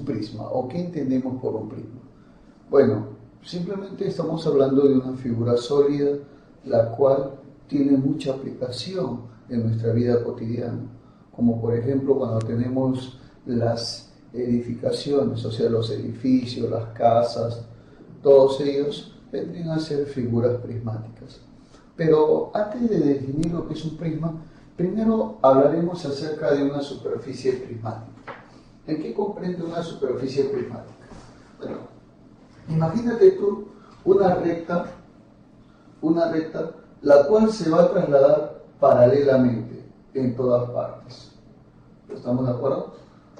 prisma o qué entendemos por un prisma. Bueno, simplemente estamos hablando de una figura sólida, la cual tiene mucha aplicación en nuestra vida cotidiana, como por ejemplo cuando tenemos las edificaciones, o sea, los edificios, las casas, todos ellos vendrían a ser figuras prismáticas. Pero antes de definir lo que es un prisma, primero hablaremos acerca de una superficie prismática. ¿En qué comprende una superficie prismática? Bueno, imagínate tú una recta, la cual se va a trasladar paralelamente en todas partes. ¿Estamos de acuerdo?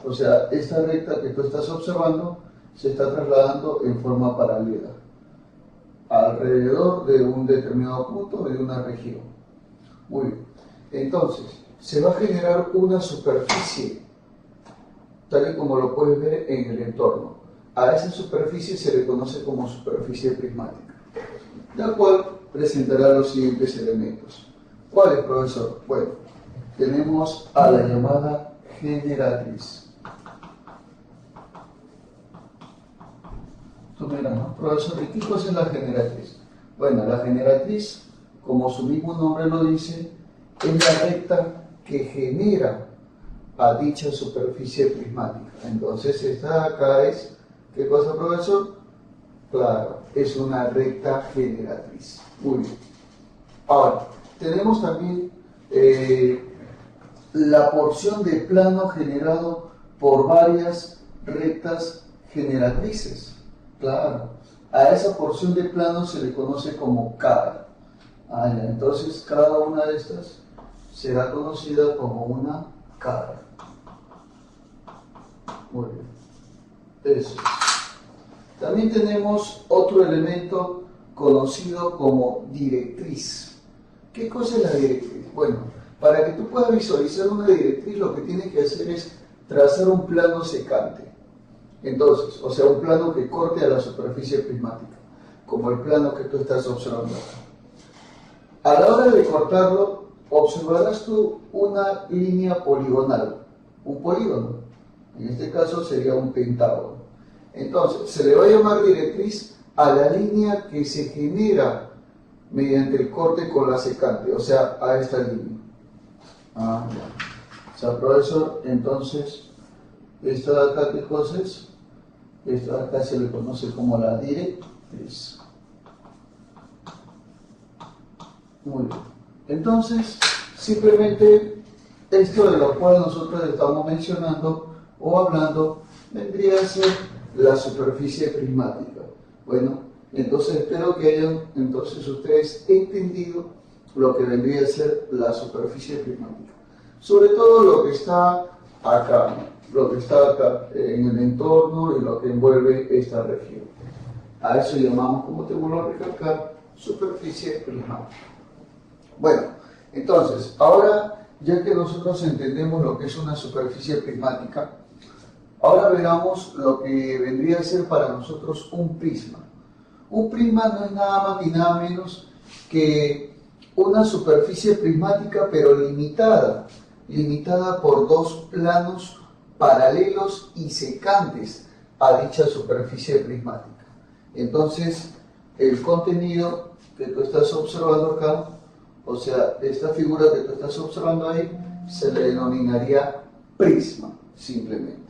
O sea, esta recta que tú estás observando se está trasladando en forma paralela alrededor de un determinado punto de una región. Muy bien. Entonces, se va a generar una superficie, tal y como lo puedes ver en el entorno. A esa superficie se le conoce como superficie prismática, la cual presentará los siguientes elementos. ¿Cuáles, profesor? Bueno, tenemos a la llamada generatriz. Tú miras, ¿no? Profesor, ¿y qué cosa es la generatriz? Bueno, la generatriz, como su mismo nombre lo dice, es la recta que genera a dicha superficie prismática. Entonces, esta acá es, ¿qué cosa, profesor? Claro, es una recta generatriz. Muy bien. Ahora, tenemos también la porción de plano generado por varias rectas generatrices. Claro, a esa porción de plano se le conoce como cara. Entonces, cada una de estas será conocida como una cara. Muy bien. Eso es. También tenemos otro elemento conocido como directriz. ¿Qué cosa es la directriz? Bueno, para que tú puedas visualizar una directriz, lo que tienes que hacer es trazar un plano secante. Entonces, o sea, un plano que corte a la superficie prismática, como el plano que tú estás observando acá. A la hora de cortarlo, observarás tú una línea poligonal, un polígono. En este caso sería un pentágono. Entonces, se le va a llamar directriz a la línea que se genera mediante el corte con la secante, o sea, a esta línea. O sea, profesor, entonces, esta de acá, ¿qué cosa es? Esta de acá se le conoce como la directriz. Muy bien. Entonces, simplemente esto de lo cual nosotros estamos mencionando o hablando vendría a ser la superficie prismática. Bueno, entonces espero que hayan entonces ustedes entendido lo que vendría a ser la superficie prismática. Sobre todo lo que está acá, lo que está acá en el entorno y lo que envuelve esta región. A eso llamamos, como te vuelvo a recalcar, superficie prismática. Bueno, entonces, ahora ya que nosotros entendemos lo que es una superficie prismática, ahora veamos lo que vendría a ser para nosotros un prisma. Un prisma no es nada más ni nada menos que una superficie prismática, pero limitada por dos planos paralelos y secantes a dicha superficie prismática. Entonces, el contenido que tú estás observando acá, o sea, esta figura que tú estás observando ahí, se le denominaría prisma, simplemente.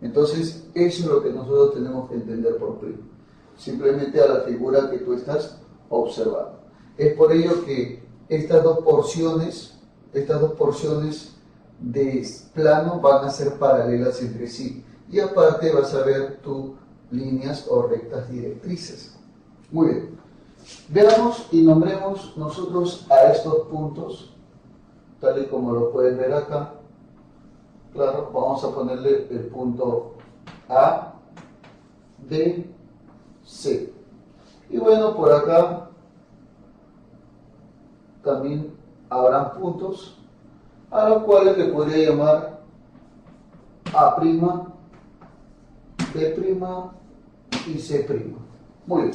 Entonces, eso es lo que nosotros tenemos que entender por prisma, simplemente a la figura que tú estás observando. Es por ello que estas dos porciones de plano van a ser paralelas entre sí, y aparte vas a ver tú líneas o rectas directrices. Muy bien, veamos y nombremos nosotros a estos puntos, tal y como lo puedes ver acá. Claro, vamos a ponerle el punto A, B, C. Y bueno, por acá también habrán puntos a los cuales le podría llamar A', B' y C'. Muy bien.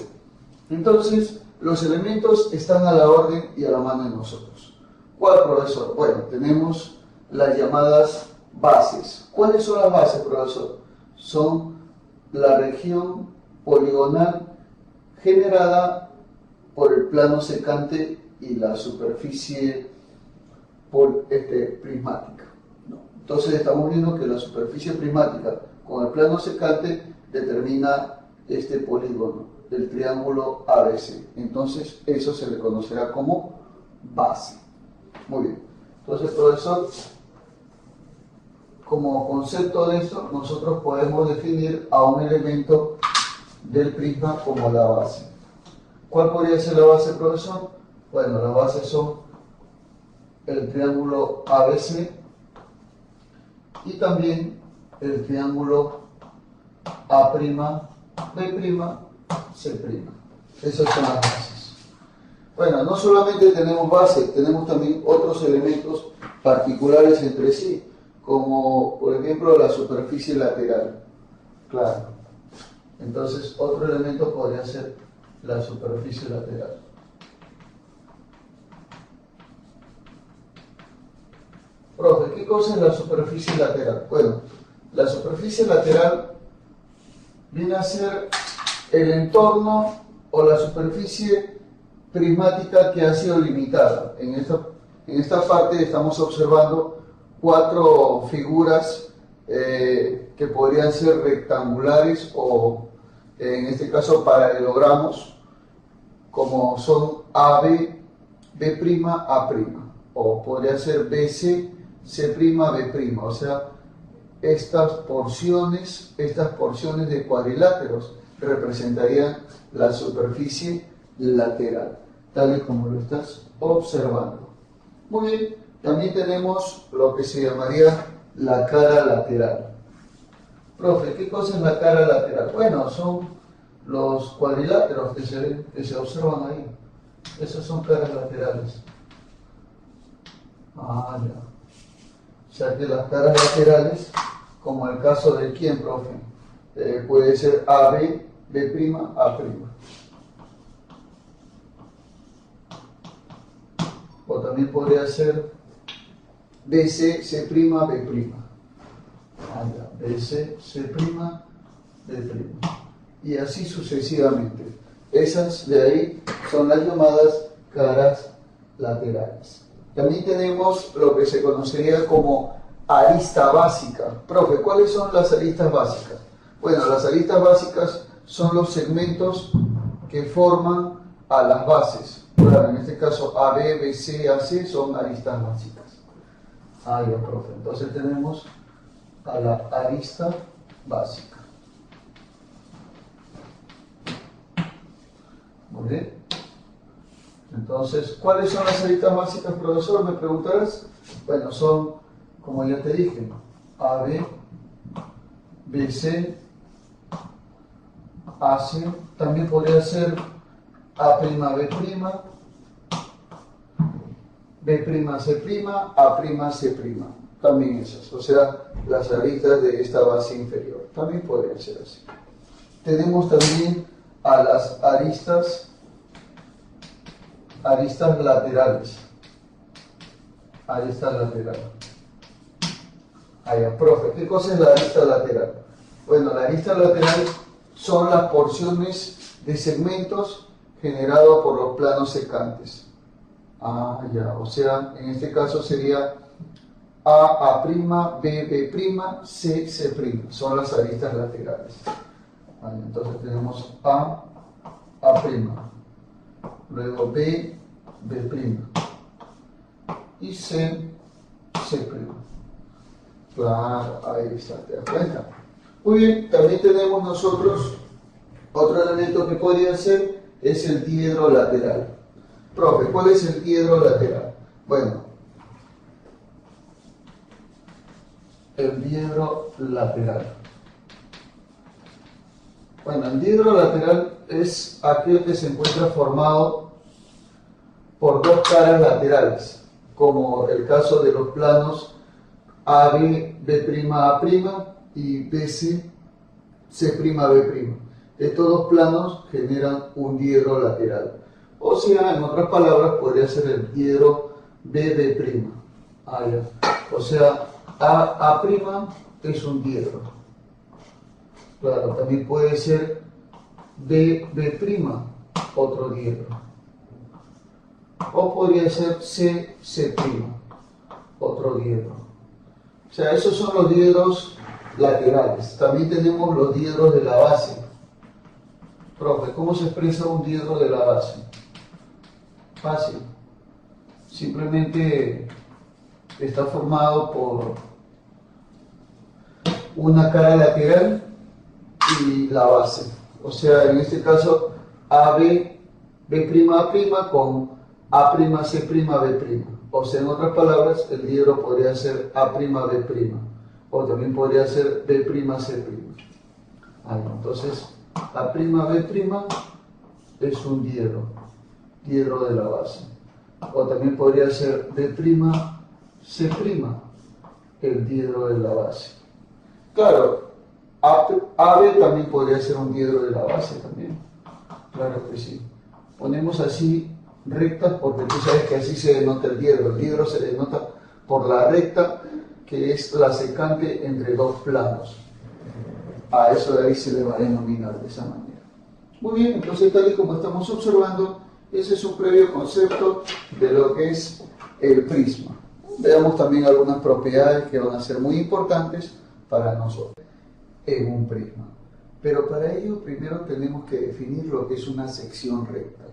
Entonces, los elementos están a la orden y a la mano de nosotros. ¿Cuál, profesor? Bueno, tenemos las llamadas bases. ¿Cuáles son las bases, profesor? Son la región poligonal generada por el plano secante y la superficie prismática, ¿no? Entonces estamos viendo que la superficie prismática con el plano secante determina este polígono del triángulo ABC. Entonces eso se le conocerá como base. Muy bien. Entonces, profesor, como concepto de esto, nosotros podemos definir a un elemento del prisma como la base. ¿Cuál podría ser la base, profesor? Bueno, la base son el triángulo ABC y también el triángulo A'B', C'. Esas son las bases. Bueno, no solamente tenemos base, tenemos también otros elementos particulares entre sí, como por ejemplo la superficie lateral. Claro. Entonces, otro elemento podría ser la superficie lateral. Profe, ¿qué cosa es la superficie lateral? Bueno, la superficie lateral viene a ser el entorno o la superficie prismática que ha sido limitada. En esta parte estamos observando 4 figuras que podrían ser rectangulares o, en este caso, paralelogramos, como son AB, B', A', o podría ser BC, C', B', o sea, estas porciones de cuadriláteros representarían la superficie lateral, tal y como lo estás observando. Muy bien, también tenemos lo que se llamaría la cara lateral. Profe, ¿qué cosa es la cara lateral? Bueno, son los cuadriláteros que se observan ahí. Esas son caras laterales. Ah, ya. O sea que las caras laterales, como el caso de quién, profe, puede ser AB, B', A'. O también podría ser BC, C', B'. Ah, ya. BC, C', B'. Y así sucesivamente. Esas de ahí son las llamadas caras laterales. También tenemos lo que se conocería como arista básica. Profe, ¿cuáles son las aristas básicas? Bueno, las aristas básicas son los segmentos que forman a las bases. Claro, en este caso AB, BC, AC son aristas básicas. Ah, ya, profe. Entonces tenemos a la arista básica. Muy bien. Entonces, ¿cuáles son las aristas básicas, profesor? Me preguntarás. Bueno, son, como ya te dije, AB, BC, AC, también podría ser A', B', B', C', A', C', también esas, o sea, las aristas de esta base inferior, también podrían ser así. Tenemos también a las aristas laterales. Arista lateral. Allá, profe, ¿qué cosa es la arista lateral? Bueno, la arista lateral son las porciones de segmentos generados por los planos secantes. Ah, ya, o sea, en este caso sería A', B', C', son las aristas laterales. Vale, entonces tenemos A', luego B', y C'. Claro, ahí está, ¿te das cuenta? Muy bien, también tenemos nosotros otro elemento que podría ser, es el diedro lateral. Profe, ¿cuál es el diedro lateral? Bueno, el diedro lateral. Bueno, el diedro lateral es aquel que se encuentra formado por dos caras laterales, como el caso de los planos AB, B', A' y BC, C', B'. Estos dos planos generan un diedro lateral. O sea, en otras palabras, podría ser el diedro B'. Ah, ya. O sea, A' es un diedro. Claro, también puede ser B', otro diedro. O podría ser C', otro diedro. O sea, esos son los diedros laterales. También tenemos los diedros de la base. Profe, ¿cómo se expresa un diedro de la base? Fácil. Simplemente está formado por una cara lateral y la base. O sea, en este caso, AB, B'A' con A'C', B'. O sea, en otras palabras, el diedro podría ser A'B', o también podría ser B'C'. Entonces, A'B' es un diedro de la base. O también podría ser B'C', el diedro de la base. Claro, AB también podría ser un diedro de la base también. Claro que sí. Ponemos así rectas porque tú sabes que así se denota el diedro. El diedro se denota por la recta que es la secante entre dos planos. A eso de ahí se le va a denominar de esa manera. Muy bien, entonces tal y como estamos observando, ese es un previo concepto de lo que es el prisma. Veamos también algunas propiedades que van a ser muy importantes para nosotros en un prisma. Pero para ello primero tenemos que definir lo que es una sección recta.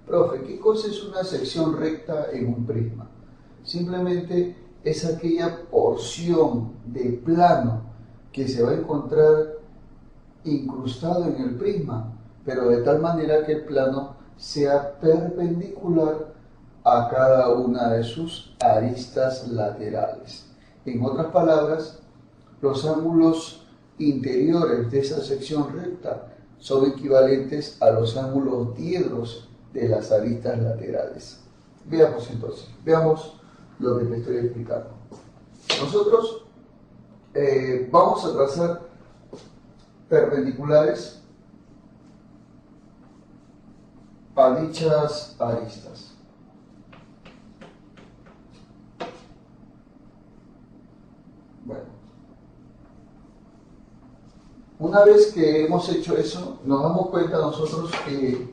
Profe, ¿qué cosa es una sección recta en un prisma? Simplemente es aquella porción de plano que se va a encontrar incrustado en el prisma, pero de tal manera que el plano sea perpendicular a cada una de sus aristas laterales. En otras palabras, los ángulos interiores de esa sección recta son equivalentes a los ángulos diedros de las aristas laterales. Veamos entonces, veamos lo que te estoy explicando. Nosotros vamos a trazar perpendiculares a dichas aristas. Bueno, una vez que hemos hecho eso, nos damos cuenta nosotros que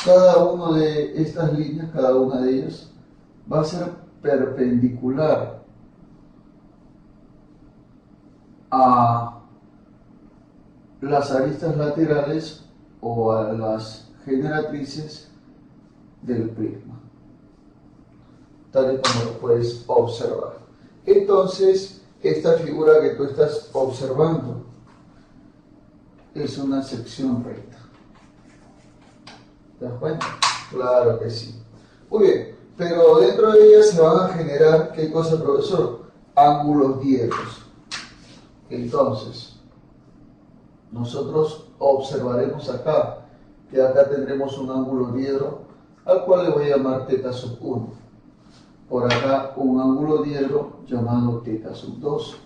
cada una de estas líneas, cada una de ellas, va a ser perpendicular a las aristas laterales o a las generatrices del prisma, tal y como lo puedes observar. Entonces, esta figura que tú estás observando es una sección recta. ¿Te das cuenta? Claro que sí. Muy bien, pero dentro de ella se van a generar, ¿qué cosa, profesor? Ángulos diedros. Entonces, nosotros observaremos acá, que acá tendremos un ángulo diedro, al cual le voy a llamar θ sub 1. Por acá un ángulo diedro llamado θ sub 2.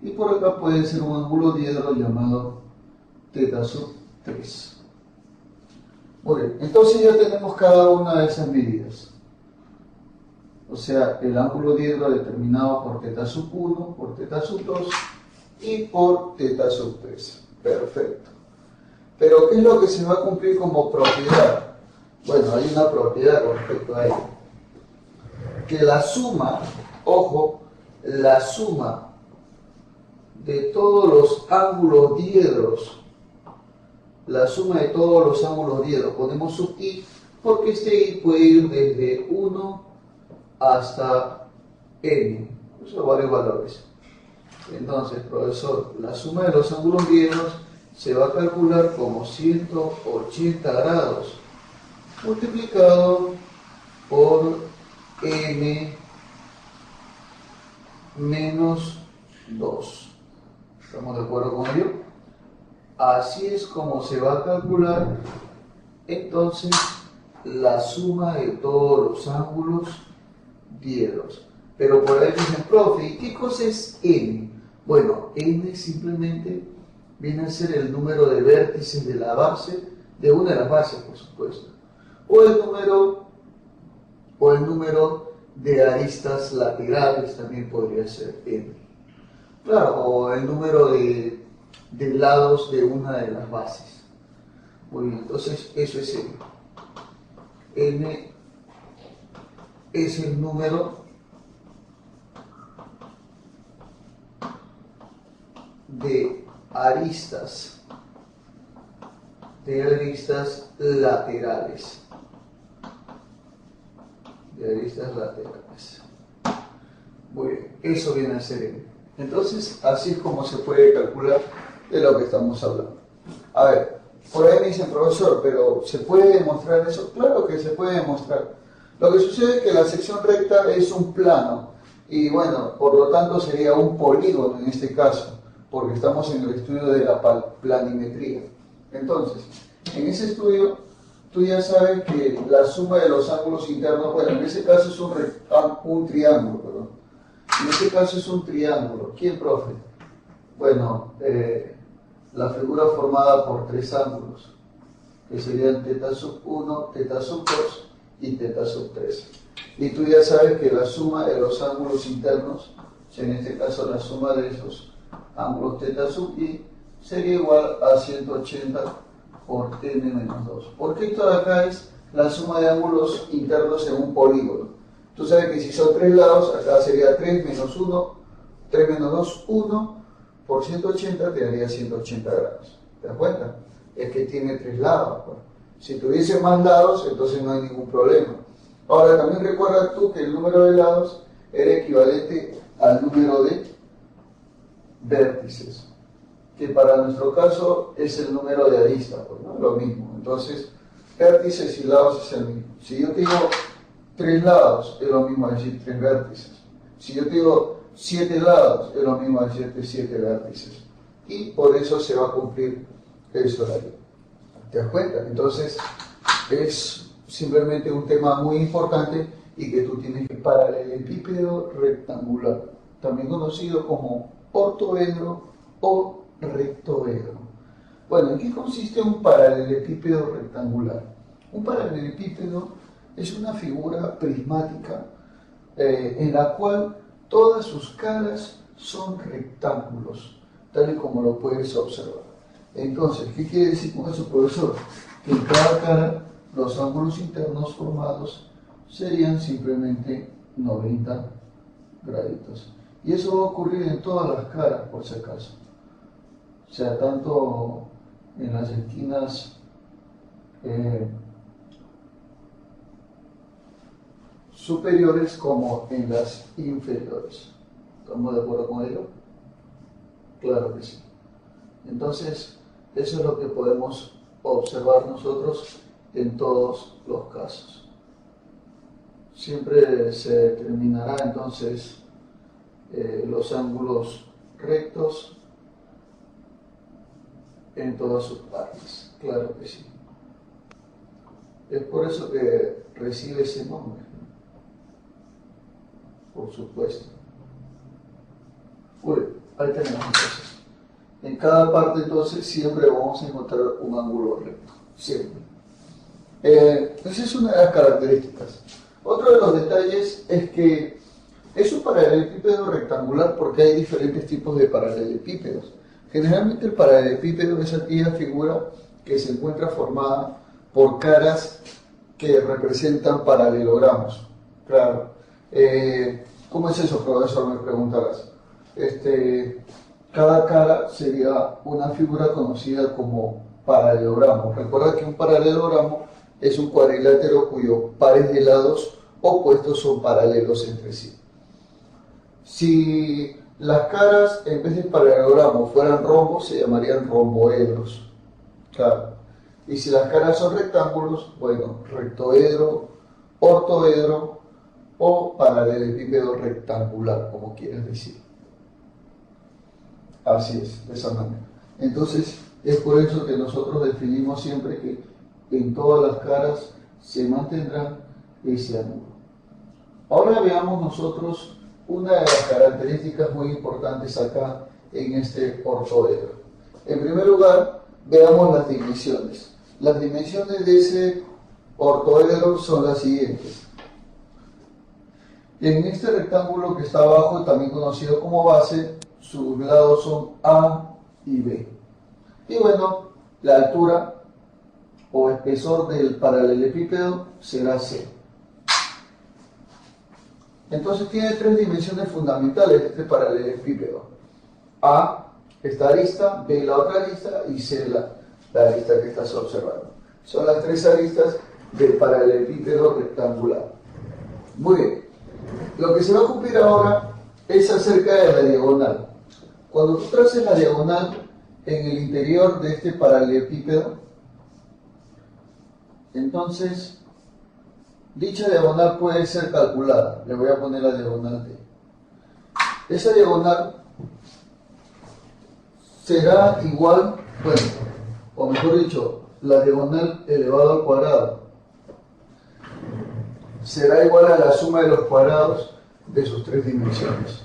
Y por acá puede ser un ángulo diedro llamado θ sub 3. Muy bien, entonces ya tenemos cada una de esas medidas. O sea, el ángulo diedro determinado por θ sub 1, por θ sub 2 y por θ sub 3. Perfecto. Pero ¿qué es lo que se va a cumplir como propiedad? Bueno, hay una propiedad con respecto a ello. Que la suma, ojo, la suma de todos los ángulos diedros, la suma de todos los ángulos diedros, ponemos sub i, porque este i puede ir desde 1 hasta n, o sea, varios valores. Entonces, profesor, la suma de los ángulos diedros se va a calcular como 180 grados multiplicado por n menos 2. ¿Estamos de acuerdo con ello? Así es como se va a calcular entonces la suma de todos los ángulos diedros. Pero por ahí dicen, profe, ¿y qué cosa es n? Bueno, n simplemente viene a ser el número de vértices de la base, de una de las bases, por supuesto, o el número de aristas laterales, también podría ser n. Claro, o el número de de lados de una de las bases. Muy bien, entonces eso es N. N es el número de aristas laterales. Muy bien, eso viene a ser N. Entonces, así es como se puede calcular de lo que estamos hablando. A ver, por ahí me dicen, profesor, pero ¿se puede demostrar eso? Claro que se puede demostrar. Lo que sucede es que la sección recta es un plano y bueno, por lo tanto sería un polígono en este caso, porque estamos en el estudio de la planimetría. Entonces, en ese estudio, tú ya sabes que la suma de los ángulos internos, bueno, en ese caso es un triángulo, perdón. En este caso es un triángulo. ¿Quién, profe? Bueno, la figura formada por tres ángulos, que serían θ sub 1, θ sub 2 y θ sub 3. Y tú ya sabes que la suma de los ángulos internos, en este caso la suma de esos ángulos θ sub i, sería igual a 180 por n menos 2. ¿Por qué esto de acá es la suma de ángulos internos en un polígono? Tú sabes que si son tres lados, acá sería 3 menos 1, 3 menos 2, 1 por 180 te daría 180 grados. ¿Te das cuenta? Es que tiene tres lados. Pues. Si tuviese más lados, entonces no hay ningún problema. Ahora, también recuerda tú que el número de lados era equivalente al número de vértices, que para nuestro caso es el número de aristas, pues, ¿no? Lo mismo. Entonces, vértices y lados es el mismo. Si yo te digo tres lados, es lo mismo decir tres vértices. Si yo te digo 7 lados, es lo mismo decirte 7 vértices. Y por eso se va a cumplir eso de ahí. ¿Te das cuenta? Entonces, es simplemente un tema muy importante y que tú tienes que paralelepípedo rectangular, también conocido como ortoedro o rectoedro. Bueno, ¿en qué consiste un paralelepípedo rectangular? Un paralelepípedo es una figura prismática en la cual todas sus caras son rectángulos, tal y como lo puedes observar. Entonces, ¿qué quiere decir con eso, profesor? Que en cada cara los ángulos internos formados serían simplemente 90 graditos. Y eso va a ocurrir en todas las caras, por si acaso. O sea, tanto en las esquinas superiores como en las inferiores. ¿Estamos de acuerdo con ello? Claro que sí. Entonces, eso es lo que podemos observar nosotros en todos los casos. Siempre se determinará entonces los ángulos rectos en todas sus partes. Claro que sí. Es por eso que recibe ese nombre. Por supuesto. Uy, ahí tenemos entonces. En cada parte entonces siempre vamos a encontrar un ángulo recto. Siempre. Esa es una de las características. Otro de los detalles es que es un paralelepípedo rectangular porque hay diferentes tipos de paralelepípedos. Generalmente el paralelepípedo es aquella figura que se encuentra formada por caras que representan paralelogramos. Claro. ¿Cómo es eso, profesor? Me preguntarás. Cada cara sería una figura conocida como paralelogramo. Recuerda que un paralelogramo es un cuadrilátero cuyos pares de lados opuestos son paralelos entre sí. Si las caras en vez de paralelogramos fueran rombos, se llamarían romboedros. Claro. Y si las caras son rectángulos, bueno, rectoedro, ortoedro o paralelepípedo rectangular, como quieras decir. Así es, de esa manera. Entonces, es por eso que nosotros definimos siempre que en todas las caras se mantendrá ese ángulo. Ahora veamos nosotros una de las características muy importantes acá en este ortoedro. En primer lugar, veamos las dimensiones. Las dimensiones de ese ortoedro son las siguientes. En este rectángulo que está abajo, también conocido como base, sus lados son A y B. Y bueno, la altura o espesor del paralelepípedo será C. Entonces tiene tres dimensiones fundamentales este paralelepípedo. A, esta arista, B, la otra arista y C, la arista que estás observando. Son las tres aristas del paralelepípedo rectangular. Muy bien. Lo que se va a cumplir ahora es acerca de la diagonal. Cuando tú traces la diagonal en el interior de este paralelepípedo, entonces dicha diagonal puede ser calculada. Le voy a poner la diagonal D. Esa diagonal será igual, bueno, o mejor dicho, la diagonal elevado al cuadrado será igual a la suma de los cuadrados de sus tres dimensiones.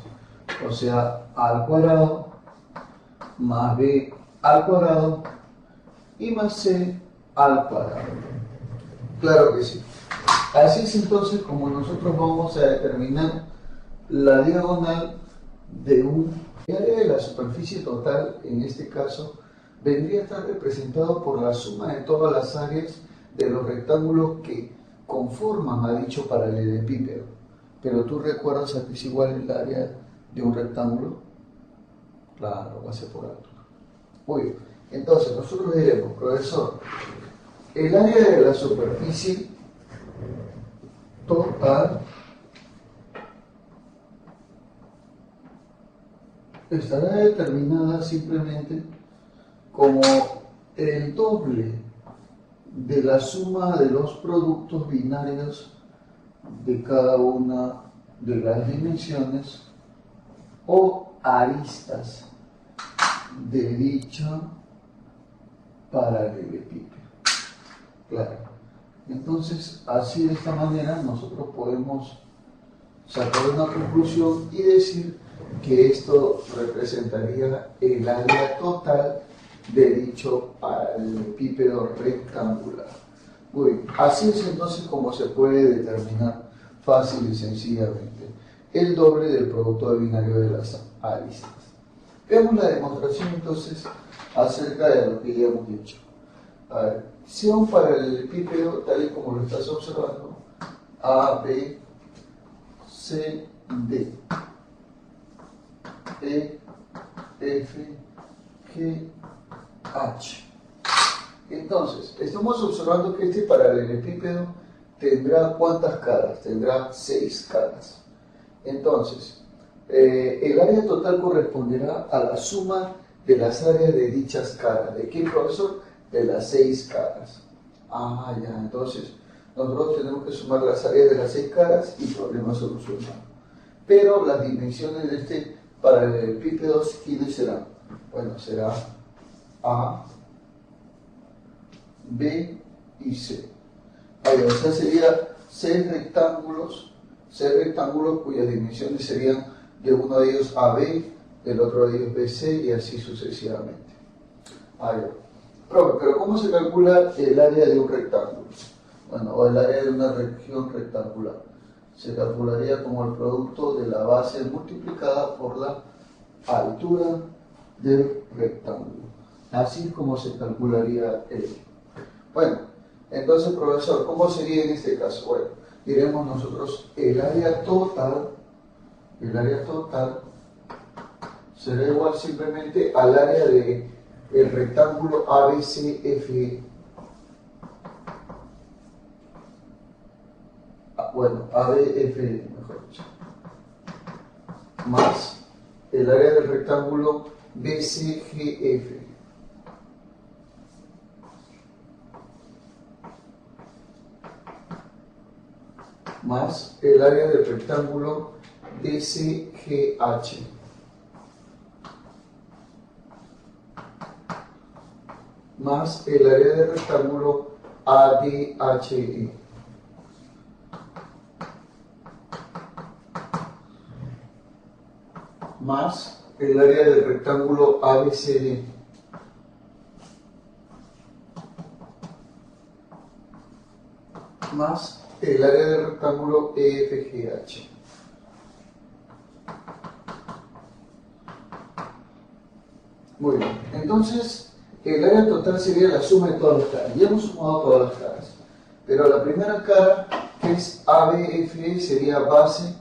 O sea, a al cuadrado más b al cuadrado y más c al cuadrado. Claro que sí. Así es entonces como nosotros vamos a determinar la diagonal de un área de la superficie total, en este caso, vendría a estar representado por la suma de todas las áreas de los rectángulos que conforman a dicho paralelepípedo. Pero tú recuerdas a que es igual el área de un rectángulo. Claro, va a ser por altura. Muy bien. Entonces, nosotros diremos, profesor, el área de la superficie total estará determinada simplemente como el doble de la suma de los productos binarios de cada una de las dimensiones o aristas de dicha paralelepípedo. Claro. Entonces, así de esta manera nosotros podemos sacar una conclusión y decir que esto representaría el área total de dicho paralelepípedo rectangular. Muy bien. Así es entonces como se puede determinar fácil y sencillamente el doble del producto binario de las aristas. Veamos la demostración entonces acerca de lo que ya hemos dicho. A ver, sea un paralelepípedo tal y como lo estás observando, A, B, C, D, E, F, G, H. Entonces, estamos observando que este paralelepípedo tendrá ¿cuántas caras? Tendrá 6 caras. Entonces, el área total corresponderá a la suma de las áreas de dichas caras. ¿De qué, profesor? De las 6 caras. Ah, ya, entonces nosotros tenemos que sumar las áreas de las 6 caras y problema solucionado. Pero las dimensiones de este paralelepípedo, ¿quiénes serán? Bueno, será A, B y C. O sea, sería 6 rectángulos cuyas dimensiones serían de uno de ellos AB, del otro de ellos BC y así sucesivamente. Pero ¿cómo se calcula el área de un rectángulo? Bueno, o el área de una región rectangular. Se calcularía como el producto de la base multiplicada por la altura del rectángulo. Así es como se calcularía el. Bueno, entonces, profesor, ¿cómo sería en este caso? Bueno, diremos nosotros el área total será igual simplemente al área de el rectángulo ABCFE. Bueno, ABFE, mejor dicho, más el área del rectángulo BCGF. Más el área del rectángulo DCGH. Más el área del rectángulo ADHE. Más el área del rectángulo ABCD. Más el área del rectángulo EFGH. Muy bien, entonces el área total sería la suma de todas las caras. Ya hemos sumado todas las caras. Pero la primera cara, que es ABFE, sería base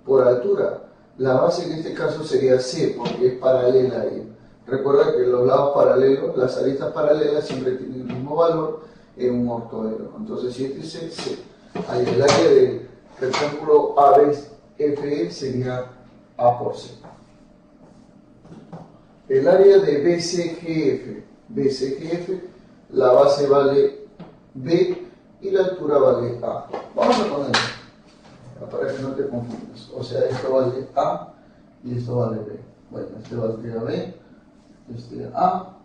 por altura. La base en este caso sería C, porque es paralela a ella. Recuerda que los lados paralelos, las aristas paralelas siempre tienen el mismo valor en un ortoedro. Entonces, si este es C, ahí el área del rectángulo ABFE sería A por C. El área de BCGF, la base vale B y la altura vale A. Vamos a ponerlo para que no te confundas. O sea, esto vale A y esto vale B. Bueno, este valdría B, este A,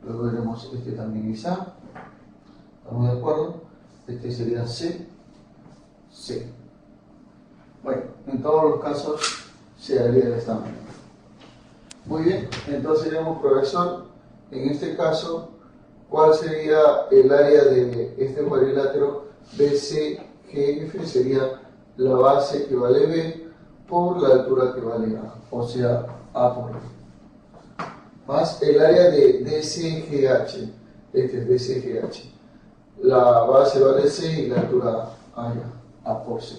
luego veremos este también es A. ¿Estamos de acuerdo? Este sería C, C. Bueno, en todos los casos se haría de esta manera. Muy bien, entonces diremos, profesor, en este caso, ¿cuál sería el área de este cuadrilátero BCGF? Sería la base que vale B por la altura que vale A, o sea, A por B. Más el área de DCGH, este es DCGH. La base vale C y la altura A por C.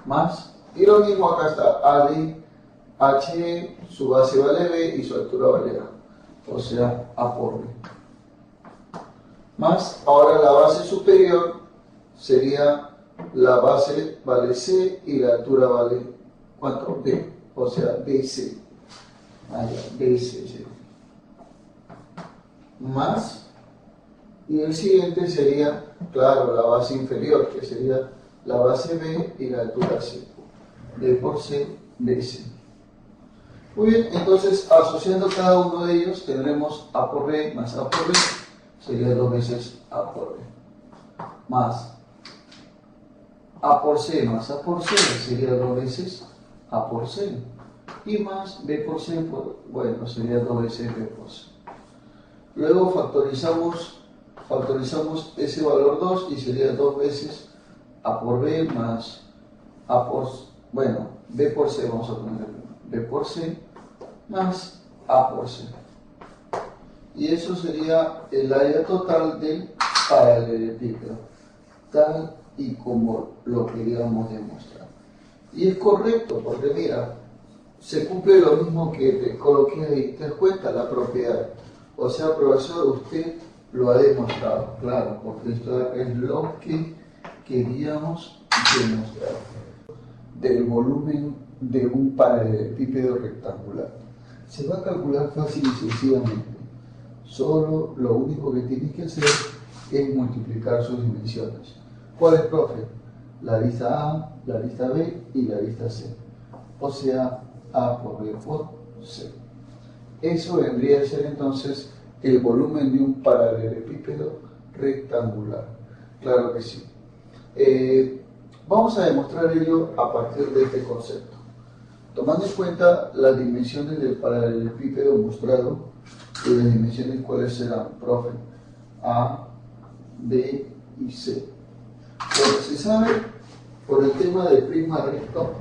Más, y lo mismo acá está, ADHE, su base vale B y su altura vale A, o sea, A por B. Más, ahora la base superior sería la base vale C y la altura vale, ¿cuánto? B, o sea, BC. BC. Más, y el siguiente sería, claro, la base inferior, que sería la base B y la altura C. B por C, BC. Muy bien, entonces asociando cada uno de ellos tendremos A por B más A por B, sería 2 veces A por B. Más A por C más A por C sería 2 veces A por C. Y más B por C, bueno, sería 2 veces B por C. Luego factorizamos ese valor 2 y sería 2 veces A por B más A por, bueno, B por C, vamos a poner B por C más A por C. Y eso sería el área total del paralelepípedo, tal y como lo queríamos demostrar. Y es correcto, porque mira, se cumple lo mismo que te coloqué ahí, te das cuenta la propiedad. O sea, profesor, usted lo ha demostrado, claro, porque esto es lo que queríamos demostrar del volumen de un paralelepípedo rectangular. Se va a calcular fácil y sencillamente. Solo lo único que tienes que hacer es multiplicar sus dimensiones. ¿Cuál es, profe? La arista A, la arista B y la arista C. O sea, A por B por C. Eso vendría a ser entonces el volumen de un paralelepípedo rectangular. Claro que sí. Vamos a demostrar ello a partir de este concepto. Tomando en cuenta las dimensiones del paralelepípedo mostrado, y las dimensiones cuáles serán, profe, A, B y C. Bueno, se sabe, por el tema del prisma recto,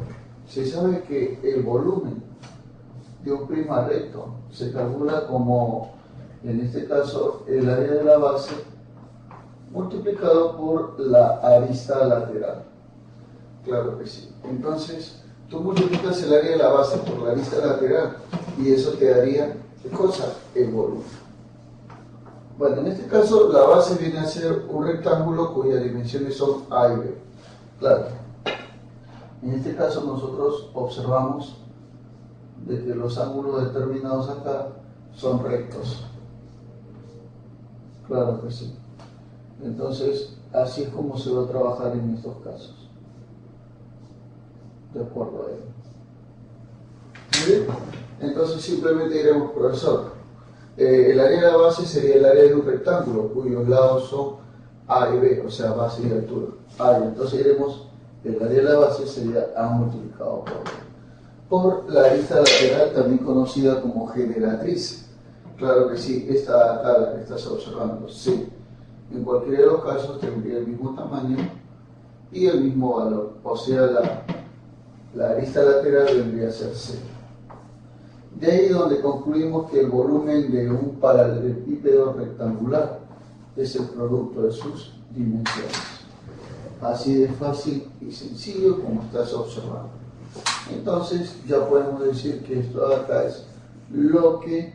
se sabe que el volumen de un prisma recto se calcula como, en este caso, el área de la base multiplicado por la arista lateral. Claro que sí. Entonces, tú multiplicas el área de la base por la arista lateral y eso te daría, ¿qué cosa? El volumen. Bueno, en este caso la base viene a ser un rectángulo cuyas dimensiones son A y B. Claro. En este caso nosotros observamos de que los ángulos determinados acá son rectos. Claro que sí. Entonces, así es como se va a trabajar en estos casos. De acuerdo a ello. Muy bien. Entonces simplemente diremos, profesor, el área de la base sería el área de un rectángulo cuyos lados son A y B, o sea, base y altura. Entonces diremos, el área de la base sería A multiplicado por B. Por la arista lateral, también conocida como generatriz. Claro que sí, esta acá la que estás observando, sí. En cualquiera de los casos tendría el mismo tamaño y el mismo valor, o sea, la arista lateral vendría a ser C. De ahí donde concluimos que el volumen de un paralelepípedo rectangular es el producto de sus dimensiones. Así de fácil y sencillo como estás observando. Entonces ya podemos decir que esto de acá es lo que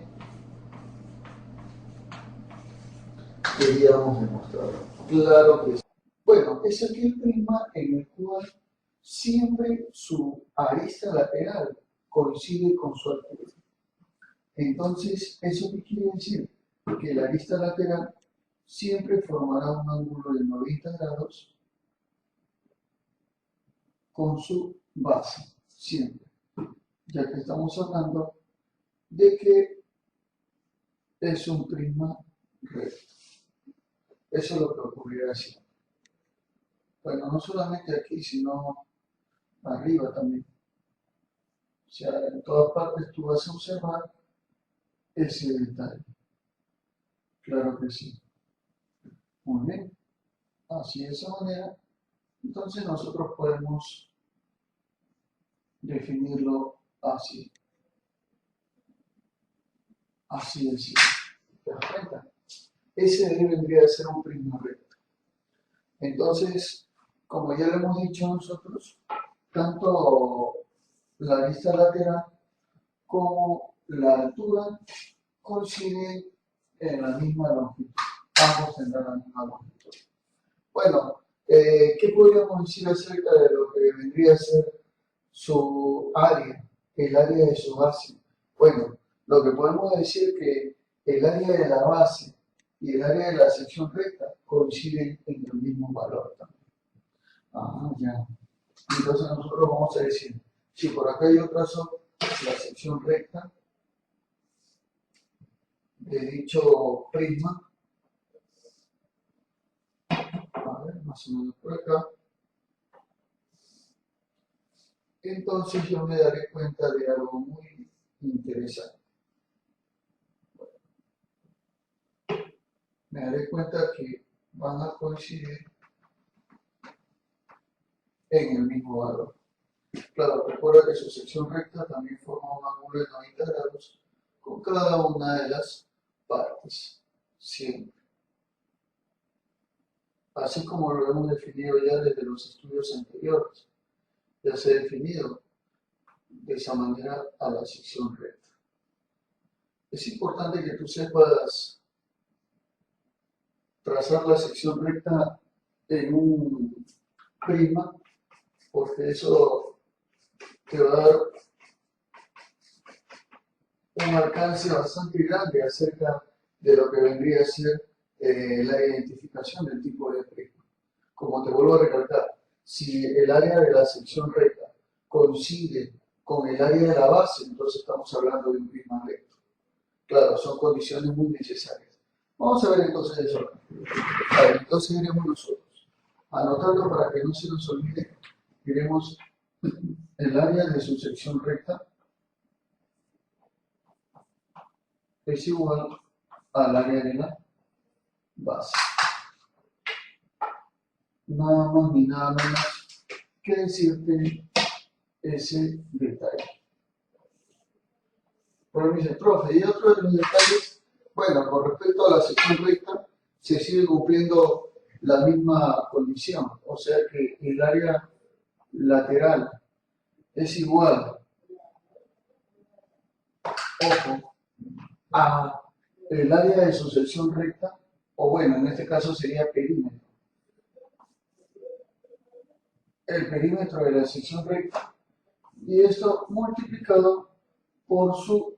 queríamos demostrar. Claro que sí. Bueno, es aquel prisma en el cual siempre su arista lateral coincide con su altura. Entonces, ¿eso qué quiere decir? Que la arista lateral siempre formará un ángulo de 90 grados con su base, siempre, ya que estamos hablando de que es un prisma recto. Eso es lo que ocurrirá así. Bueno, no solamente aquí, sino arriba también. O sea, en todas partes tú vas a observar ese detalle. Claro que sí. Muy bien. Así de esa manera, entonces nosotros podemos definirlo así. Así de simple. ¿Te das cuenta? Ese vendría a ser un prisma recto. Entonces, como ya lo hemos dicho nosotros, tanto la arista lateral como la altura coinciden en la misma longitud. Ambos tendrán la misma longitud. Bueno, ¿qué podríamos decir acerca de lo que vendría a ser su área, el área de su base? Bueno, lo que podemos decir es que el área de la base y el área de la sección recta coinciden en el mismo valor también. Ah, ya. Entonces nosotros vamos a decir, si por acá yo trazo la sección recta de dicho prisma, a ver, más o menos por acá, entonces yo me daré cuenta de algo muy interesante. Me daré cuenta que van a coincidir en el mismo valor. Claro, recuerda que su sección recta también forma un ángulo de 90 grados con cada una de las partes, siempre. Así como lo hemos definido ya desde los estudios anteriores, ya se ha definido de esa manera a la sección recta. Es importante que tú sepas trazar la sección recta en un prisma, porque eso te va a dar un alcance bastante grande acerca de lo que vendría a ser la identificación del tipo de prisma. Como te vuelvo a recalcar, si el área de la sección recta coincide con el área de la base, entonces estamos hablando de un prisma recto. Claro, son condiciones muy necesarias. Vamos a ver entonces eso acá. A ver, entonces iremos nosotros, anotando para que no se nos olvide, diremos el área de su sección recta es igual al área de la base. Nada más ni nada menos que decirte ese detalle. Pero me dice, profe, y otro de los detalles, bueno, con respecto a la sección recta, se sigue cumpliendo la misma condición, o sea que el área lateral es igual, ojo, a el área de su sección recta, o bueno, en este caso sería perímetro. El perímetro de la sección recta, y esto multiplicado por su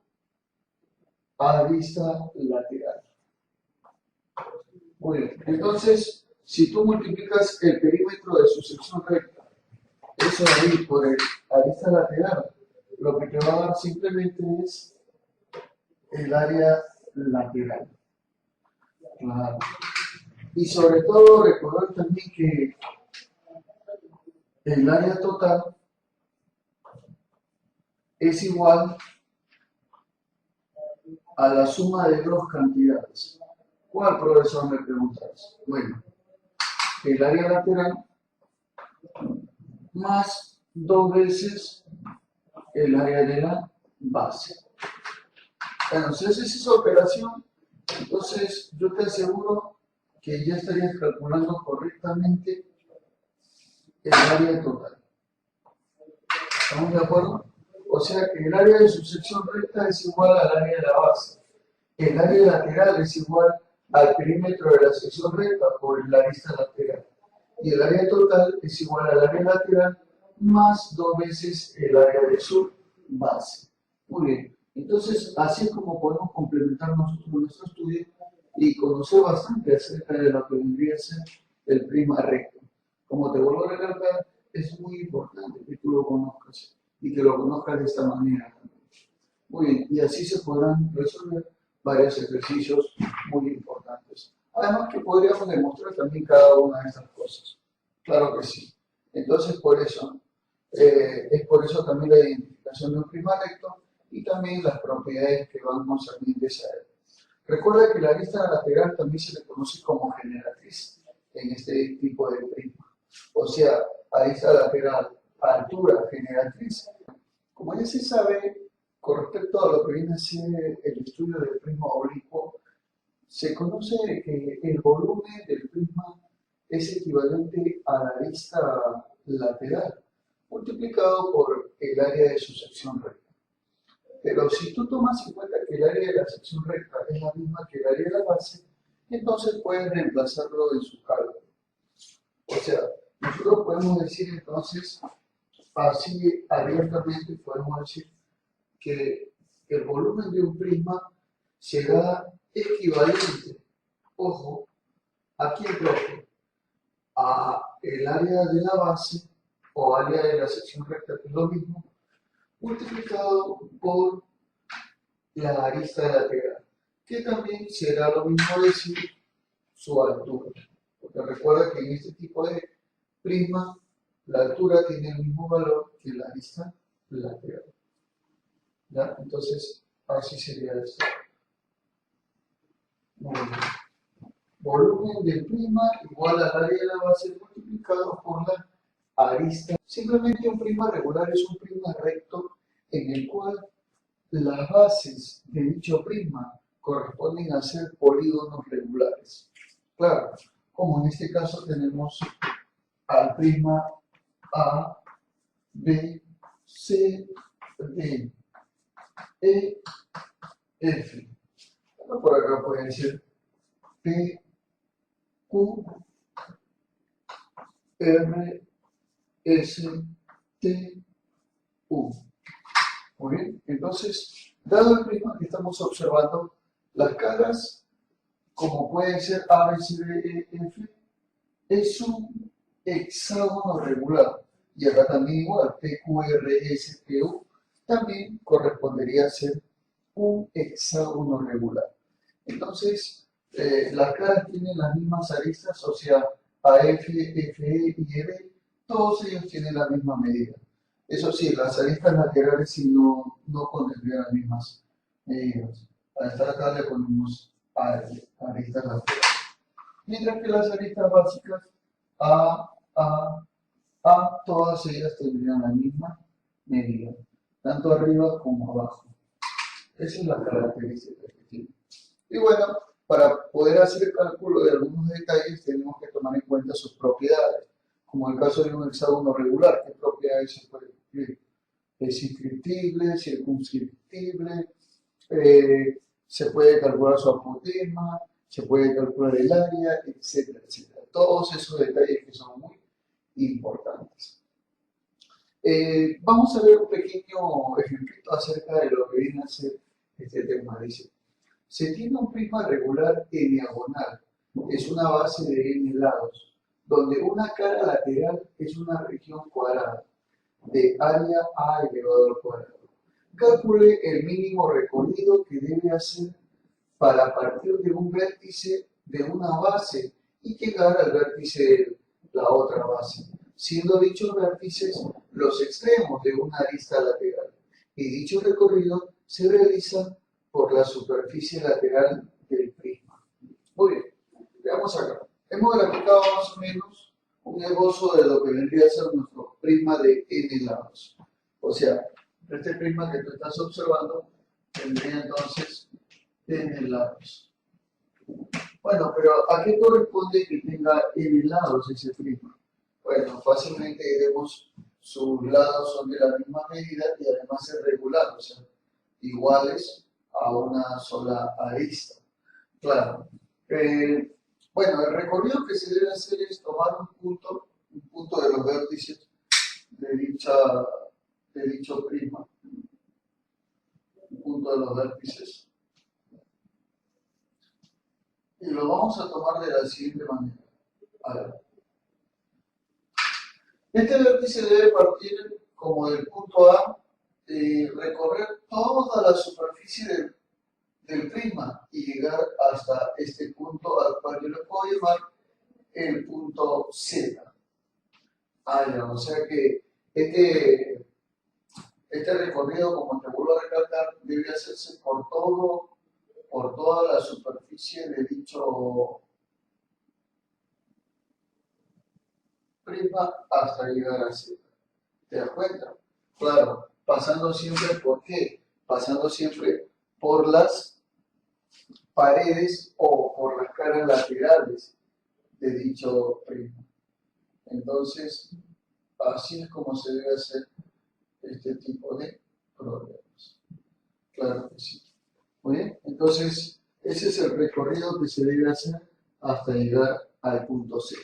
arista lateral. Muy bien, entonces, si tú multiplicas el perímetro de su sección recta, eso de ahí por el arista lateral, lo que te va a dar simplemente es el área lateral. Claro. Y sobre todo recordar también que el área total es igual a la suma de dos cantidades. ¿Cuál, profesor, me preguntas? Bueno, el área lateral más dos veces el área de la base. Bueno, si haces esa operación, entonces yo te aseguro que ya estarías calculando correctamente el área total. ¿Estamos de acuerdo? O sea que el área de su sección recta es igual al área de la base. El área lateral es igual al perímetro de la sección recta por la arista lateral. Y el área total es igual al área lateral más 2 veces el área de su base. Muy bien. Entonces, así es como podemos complementar nosotros nuestro estudio y conocer bastante acerca de lo que vendría a ser el prisma recto. Como te vuelvo a recalcar, es muy importante que tú lo conozcas y que lo conozcas de esta manera. Muy bien, y así se podrán resolver varios ejercicios muy importantes. Además que podríamos demostrar también cada una de estas cosas. Claro que sí. Entonces, es por eso también la identificación de un prisma recto y también las propiedades que vamos a ver de esa área. Recuerda que la arista lateral también se le conoce como generatriz en este tipo de prisma. O sea, arista lateral, altura generatriz. Como ya se sabe, con respecto a lo que viene a ser el estudio del prisma oblicuo, se conoce que el volumen del prisma es equivalente a la arista lateral multiplicado por el área de su sección recta. Pero si tú tomas en cuenta que el área de la sección recta es la misma que el área de la base, entonces puedes reemplazarlo en su cálculo. O sea, nosotros podemos decir entonces, así abiertamente podemos decir que el volumen de un prisma será equivalente, ojo, aquí en rojo, a el área de la base o área de la sección recta, que es lo mismo, multiplicado por la arista lateral, que también será lo mismo decir su altura. Porque recuerda que en este tipo de prisma la altura tiene el mismo valor que la arista lateral. ¿Ya? Entonces, así sería esto. Muy bien. Volumen del prisma igual al área de la base multiplicado por la arista. Simplemente un prisma regular es un prisma recto en el cual las bases de dicho prisma corresponden a ser polígonos regulares. Claro, como en este caso tenemos al prisma A, B, C, D, E, F. Por acá pueden ser P, Q, R, S, T, U. Muy bien, entonces, dado el prisma que estamos observando, las caras, como pueden ser A, B, C, D, E, F, es un hexágono regular. Y acá también igual, P, Q, R, S, T, U, también correspondería a ser un hexágono regular. Entonces, las caras tienen las mismas aristas, o sea, AF, FE y EB, todos ellos tienen la misma medida. Eso sí, las aristas laterales sí no contendrían las mismas medidas. A esta acá le ponemos aristas laterales. Mientras que las aristas básicas, A, A, A, todas ellas tendrían la misma medida, tanto arriba como abajo. Esa es la característica que tiene. Y bueno, para poder hacer el cálculo de algunos detalles tenemos que tomar en cuenta sus propiedades, como el caso de un hexágono regular, ¿qué propiedades se puede cumplir? Es inscriptible, circunscriptible, se puede calcular su apotegma, se puede calcular el área, etcétera, etcétera. Todos esos detalles que son muy importantes. Vamos a ver un pequeño ejemplito acerca de lo que viene a ser este tema. Dice, se tiene un prisma regular en diagonal, es una base de n lados, donde una cara lateral es una región cuadrada de área a elevado al cuadrado. Calcule el mínimo recorrido que debe hacer para partir de un vértice de una base y llegar al vértice de la otra base, siendo dichos vértices los extremos de una arista lateral. Y dicho recorrido se realiza por la superficie lateral del prisma. Muy bien, veamos acá. Hemos graficado más o menos un esbozo de lo que vendría a ser nuestro prisma de n lados. O sea, este prisma que tú estás observando tendría entonces n lados. Bueno, pero ¿a qué corresponde que tenga n lados ese prisma? Bueno, fácilmente diremos sus lados son de la misma medida y además es regular, o sea, iguales a una sola arista. Claro. Bueno, el recorrido que se debe hacer es tomar un punto de los vértices de dicho prisma, un punto de los vértices, y lo vamos a tomar de la siguiente manera. A ver. Este vértice debe partir como del punto A, recorrer toda la superficie del prisma y llegar hasta este punto al cual yo le puedo llamar el punto Z. O sea que este recorrido, como te vuelvo a recalcar, debe hacerse por toda la superficie de dicho prisma hasta llegar a Z. ¿Te das cuenta? Claro, pasando siempre, ¿por qué? Pasando siempre por las paredes o por las caras laterales de dicho prisma. Entonces, así es como se debe hacer este tipo de problemas. Claro que sí. Muy bien, entonces ese es el recorrido que se debe hacer hasta llegar al punto C.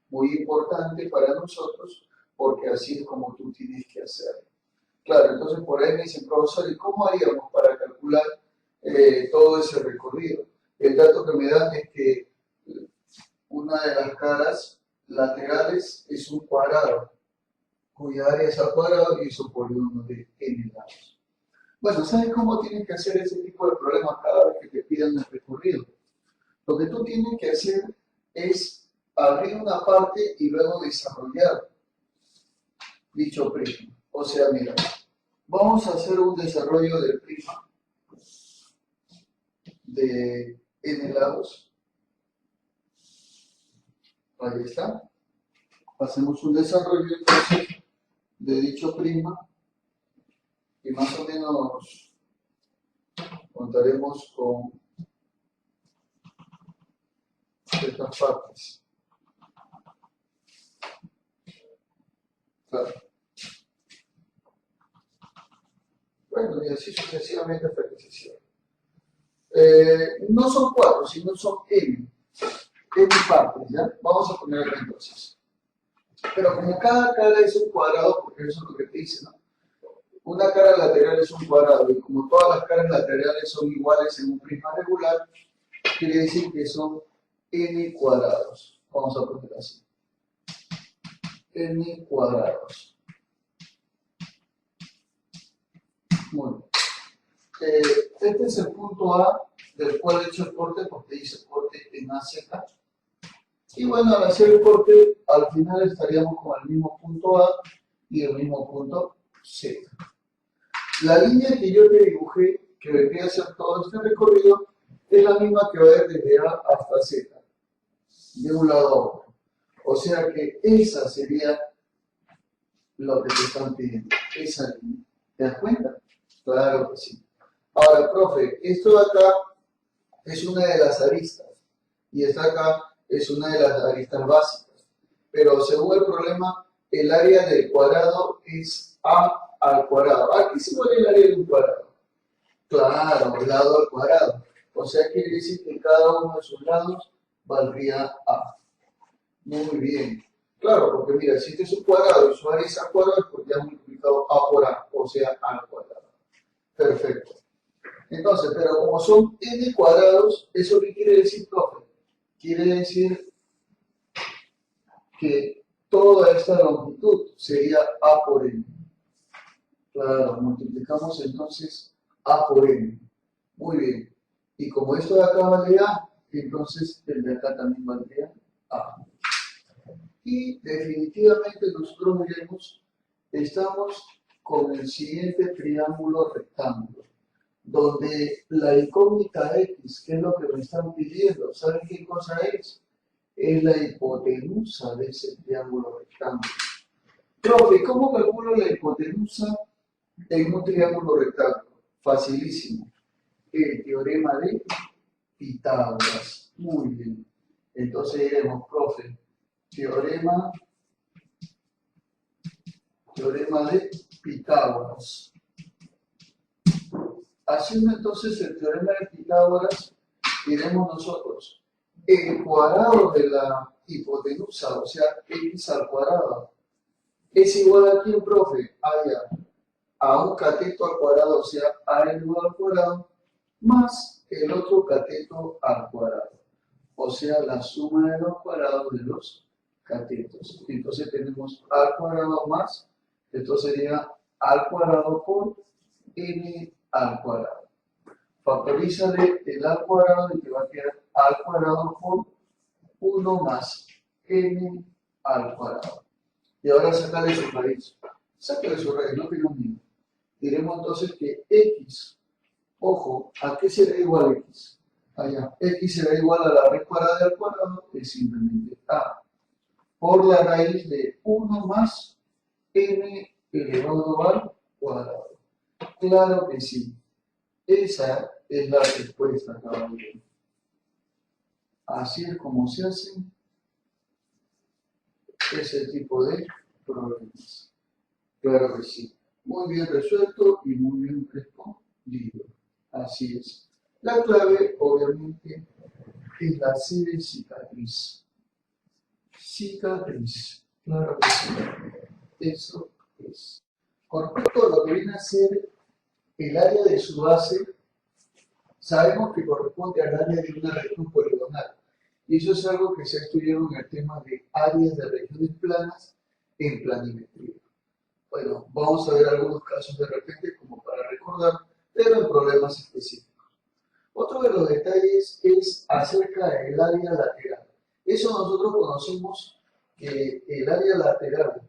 Muy importante para nosotros porque así es como tú tienes que hacerlo. Claro, entonces por ahí me dicen, profesor, ¿y cómo haríamos para calcular todo ese recorrido? El dato que me dan es que una de las caras laterales es un cuadrado, cuya área es al cuadrado y su polígono de n lados. Bueno, ¿sabes cómo tienes que hacer ese tipo de problemas cada vez que te pidan el recorrido? Lo que tú tienes que hacer es abrir una parte y luego desarrollar dicho prisma. O sea, mira, vamos a hacer un desarrollo del prisma de n lados. Ahí está. Hacemos un desarrollo entonces de dicho prisma y más o menos contaremos con estas partes. Claro. Bueno, y así sucesivamente hasta que se cierre. No son 4, sino son n partes, ¿ya? Vamos a ponerlo entonces. Pero como cada cara es un cuadrado, porque eso es lo que te dice, ¿no? Una cara lateral es un cuadrado, y como todas las caras laterales son iguales en un prisma regular, quiere decir que son n cuadrados. Vamos a poner así. N cuadrados. Muy bien. Este es el punto A del cual he hecho el corte porque dice corte en AZ. Y bueno, al hacer el corte, al final estaríamos con el mismo punto A y el mismo punto Z. La línea que yo te dibujé, que vendría a ser todo este recorrido, es la misma que va a ir desde A hasta Z, de un lado a otro. O sea que esa sería lo que te están pidiendo, esa línea. ¿Te das cuenta? Claro que sí. Ahora, profe, esto de acá es una de las aristas y esta acá es una de las aristas básicas. Pero según el problema, el área del cuadrado es A al cuadrado. Aquí se vuelve el área de un cuadrado. Claro, lado al cuadrado. O sea, quiere decir que cada uno de sus lados valdría A. Muy bien. Claro, porque mira, si este es un cuadrado y su área es A cuadrado, pues ya hemos multiplicado A por A, o sea, A al cuadrado. Perfecto. Entonces, pero como son n cuadrados, ¿eso qué quiere decir, profe? Quiere decir que toda esta longitud sería A por n. Claro, multiplicamos entonces A por n. Muy bien. Y como esto de acá vale A, entonces el de acá también valdría A. Y definitivamente nosotros diremos, estamos con el siguiente triángulo rectángulo, donde la incógnita X, que es lo que me están pidiendo, ¿saben qué cosa es? Es la hipotenusa de ese triángulo rectángulo. Profe, ¿cómo calculo la hipotenusa en un triángulo rectángulo? Facilísimo. El teorema de Pitágoras. Muy bien. Entonces diremos, profe, teorema de Pitágoras. Haciendo entonces el teorema de Pitágoras, diremos nosotros, el cuadrado de la hipotenusa, o sea, x al cuadrado, es igual a quién, profe, a un cateto al cuadrado, o sea, a elevado al cuadrado, más el otro cateto al cuadrado, o sea, la suma de los cuadrados de los catetos. Entonces tenemos al cuadrado más, esto sería al cuadrado por n al cuadrado. Factorízale el al cuadrado y te va a quedar al cuadrado por 1 más n al cuadrado. Y ahora sacarle su raíz. Sácale su raíz, no tengo miedo. Diremos entonces que x, ojo, ¿a qué será igual x? Allá, x será igual a la raíz cuadrada del cuadrado, es simplemente a, por la raíz de 1 más n elevado al cuadrado. Claro que sí. Esa es la respuesta, caballero. Así es como se hacen ese tipo de problemas. Claro que sí. Muy bien resuelto y muy bien respondido. Así es. La clave, obviamente, es la C de cicatriz. Cicatriz. Claro que sí. Eso es. Con respecto a lo que viene a ser el área de su base, sabemos que corresponde al área de una región poligonal. Y eso es algo que se ha estudiado en el tema de áreas de regiones planas en planimetría. Bueno, vamos a ver algunos casos de repente como para recordar, pero en problemas específicos. Otro de los detalles es acerca del área lateral. Eso nosotros conocemos que el área lateral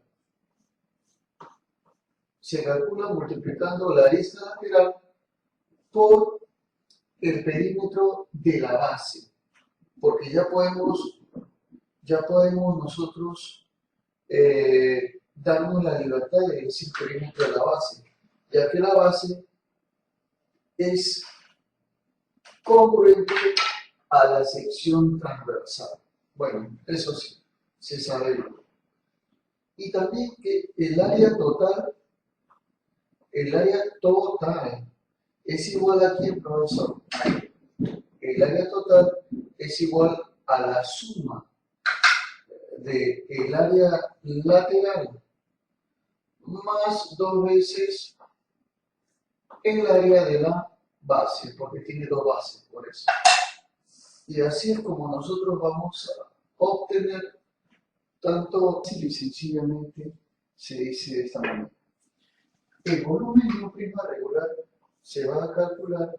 se calcula multiplicando la arista lateral por el perímetro de la base, porque ya podemos nosotros darnos la libertad de decir perímetro de la base, ya que la base es congruente a la sección transversal. Bueno, eso sí, se sabe. Y también que el área total es igual a quién, profesor. El área total es igual a la suma del área lateral más 2 veces el área de la base, porque tiene 2 bases, por eso. Y así es como nosotros vamos a obtener tanto y sencillamente se dice de esta manera. El volumen de un prisma regular se va a calcular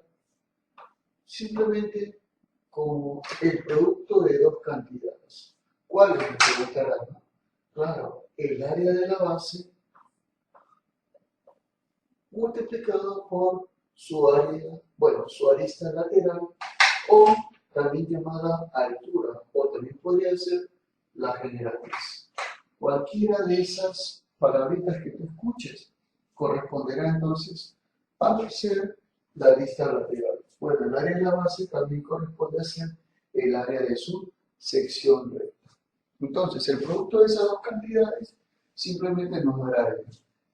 simplemente como el producto de dos cantidades. ¿Cuál es? Me preguntarán. Claro, el área de la base multiplicado por su área, su arista lateral, o también llamada altura, o también podría ser la generatriz. Cualquiera de esas palabritas que tú escuches corresponderá entonces a ser la arista lateral. Bueno, el área de la base también corresponde a ser el área de su sección recta. Entonces, el producto de esas dos cantidades simplemente nos dará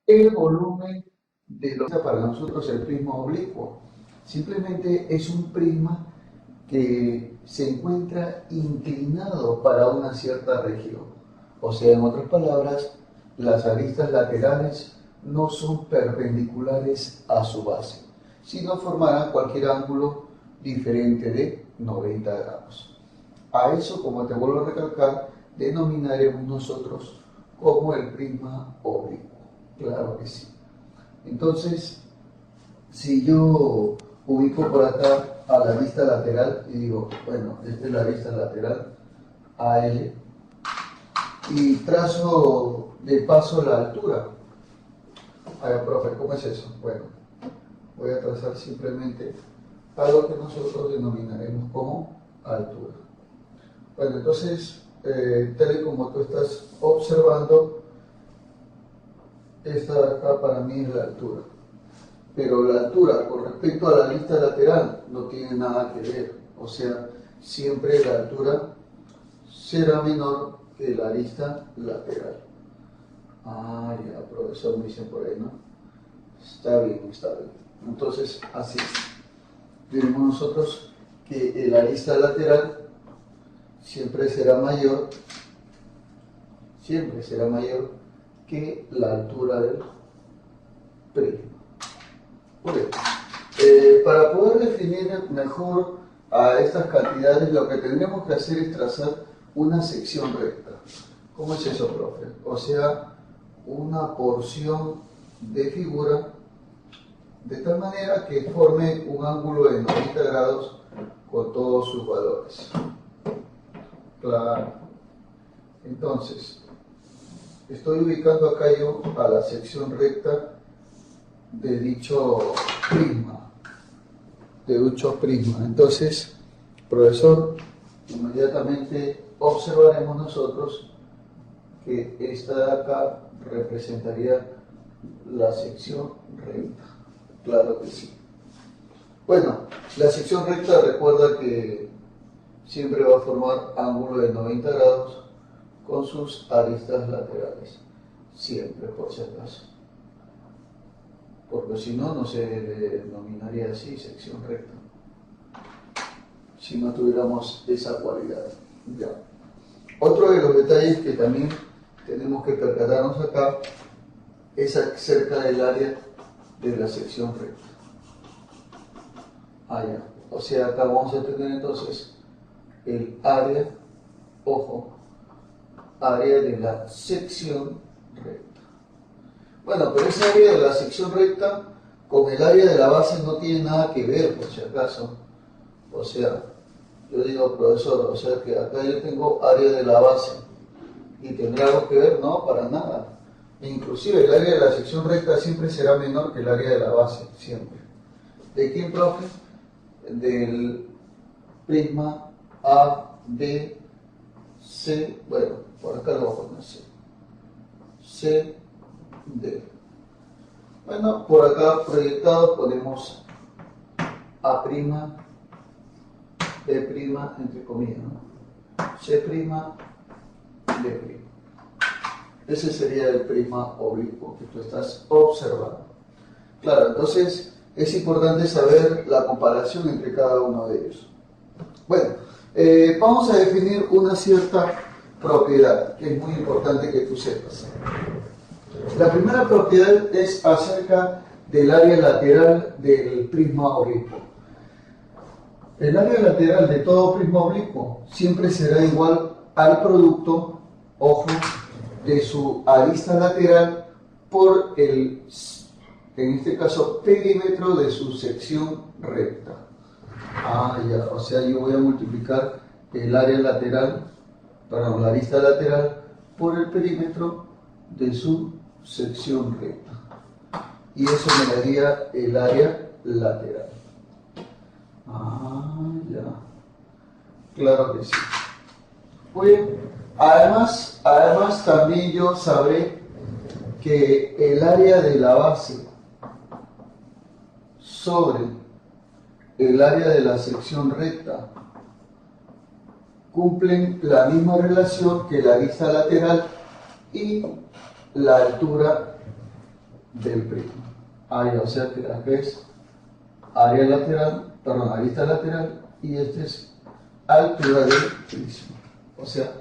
el volumen de lo que para nosotros el prisma oblicuo. Simplemente es un prisma que se encuentra inclinado para una cierta región. O sea, en otras palabras, las aristas laterales no son perpendiculares a su base, sino formarán cualquier ángulo diferente de 90 grados. A eso, como te vuelvo a recalcar, denominaremos nosotros como el prisma oblicuo. Claro que sí. Entonces, si yo ubico por acá a la arista lateral y digo, bueno, esta es la arista lateral AL, y trazo de paso la altura. A ver, profe, ¿cómo es eso? Bueno, voy a trazar simplemente algo que nosotros denominaremos como altura. Bueno, entonces, tal y como tú estás observando, esta de acá para mí es la altura. pero la altura con respecto a la arista lateral no tiene nada que ver. O sea, siempre la altura será menor que la arista lateral. Ah, ya, profesor, me dice por ahí, ¿no? Está bien, está bien. Entonces, así es. Diremos nosotros que la arista lateral siempre será mayor que la altura del prisma. Muy bien. Para poder definir mejor a estas cantidades, lo que tendremos que hacer es trazar una sección recta. ¿Cómo es eso, profe? O sea, una porción de figura de tal manera que forme un ángulo de 90 grados con todos sus valores. Claro. Entonces, estoy ubicando acá yo a la sección recta de dicho prisma. Entonces, profesor, inmediatamente observaremos nosotros que esta de acá representaría la sección recta. Claro que sí. Bueno, la sección recta recuerda que siempre va a formar ángulo de 90 grados con sus aristas laterales. Siempre, por si acaso. Porque si no, no se denominaría así sección recta. Si no tuviéramos esa cualidad. Ya. Otro de los detalles que también tenemos que percatarnos acá es acerca del área de la sección recta. Ah, ya. O sea, acá vamos a tener entonces el área, ojo, área de la sección recta. Bueno, pero esa área de la sección recta con el área de la base no tiene nada que ver, por si acaso. O sea, yo digo, profesor, o sea que acá yo tengo área de la base y tendrá algo que ver, no, para nada. Inclusive el área de la sección recta siempre será menor que el área de la base, siempre. ¿De quién, profe? Del prisma A, B, C, bueno, por acá lo voy a poner C. C, D. Bueno, por acá proyectado ponemos A', B', entre comillas, ¿no? C', D'. Ese sería el prisma oblicuo que tú estás observando. Claro, entonces es importante saber la comparación entre cada uno de ellos. Bueno, vamos a definir una cierta propiedad que es muy importante que tú sepas. La primera propiedad es acerca del área lateral del prisma oblicuo. El área lateral de todo prisma oblicuo siempre será igual al producto, ojo, de su arista lateral por el, en este caso, perímetro de su sección recta. Ah, ya, o sea, yo voy a multiplicar el área lateral, perdón, la arista lateral por el perímetro de su sección recta. Y eso me daría el área lateral. Ah, ya. Claro que sí. Muy bien. Además también yo sabré que el área de la base sobre el área de la sección recta cumplen la misma relación que la arista lateral y la altura del prisma. Ah, o sea que acá es área lateral, perdón, arista lateral y este es altura del prisma. O sea,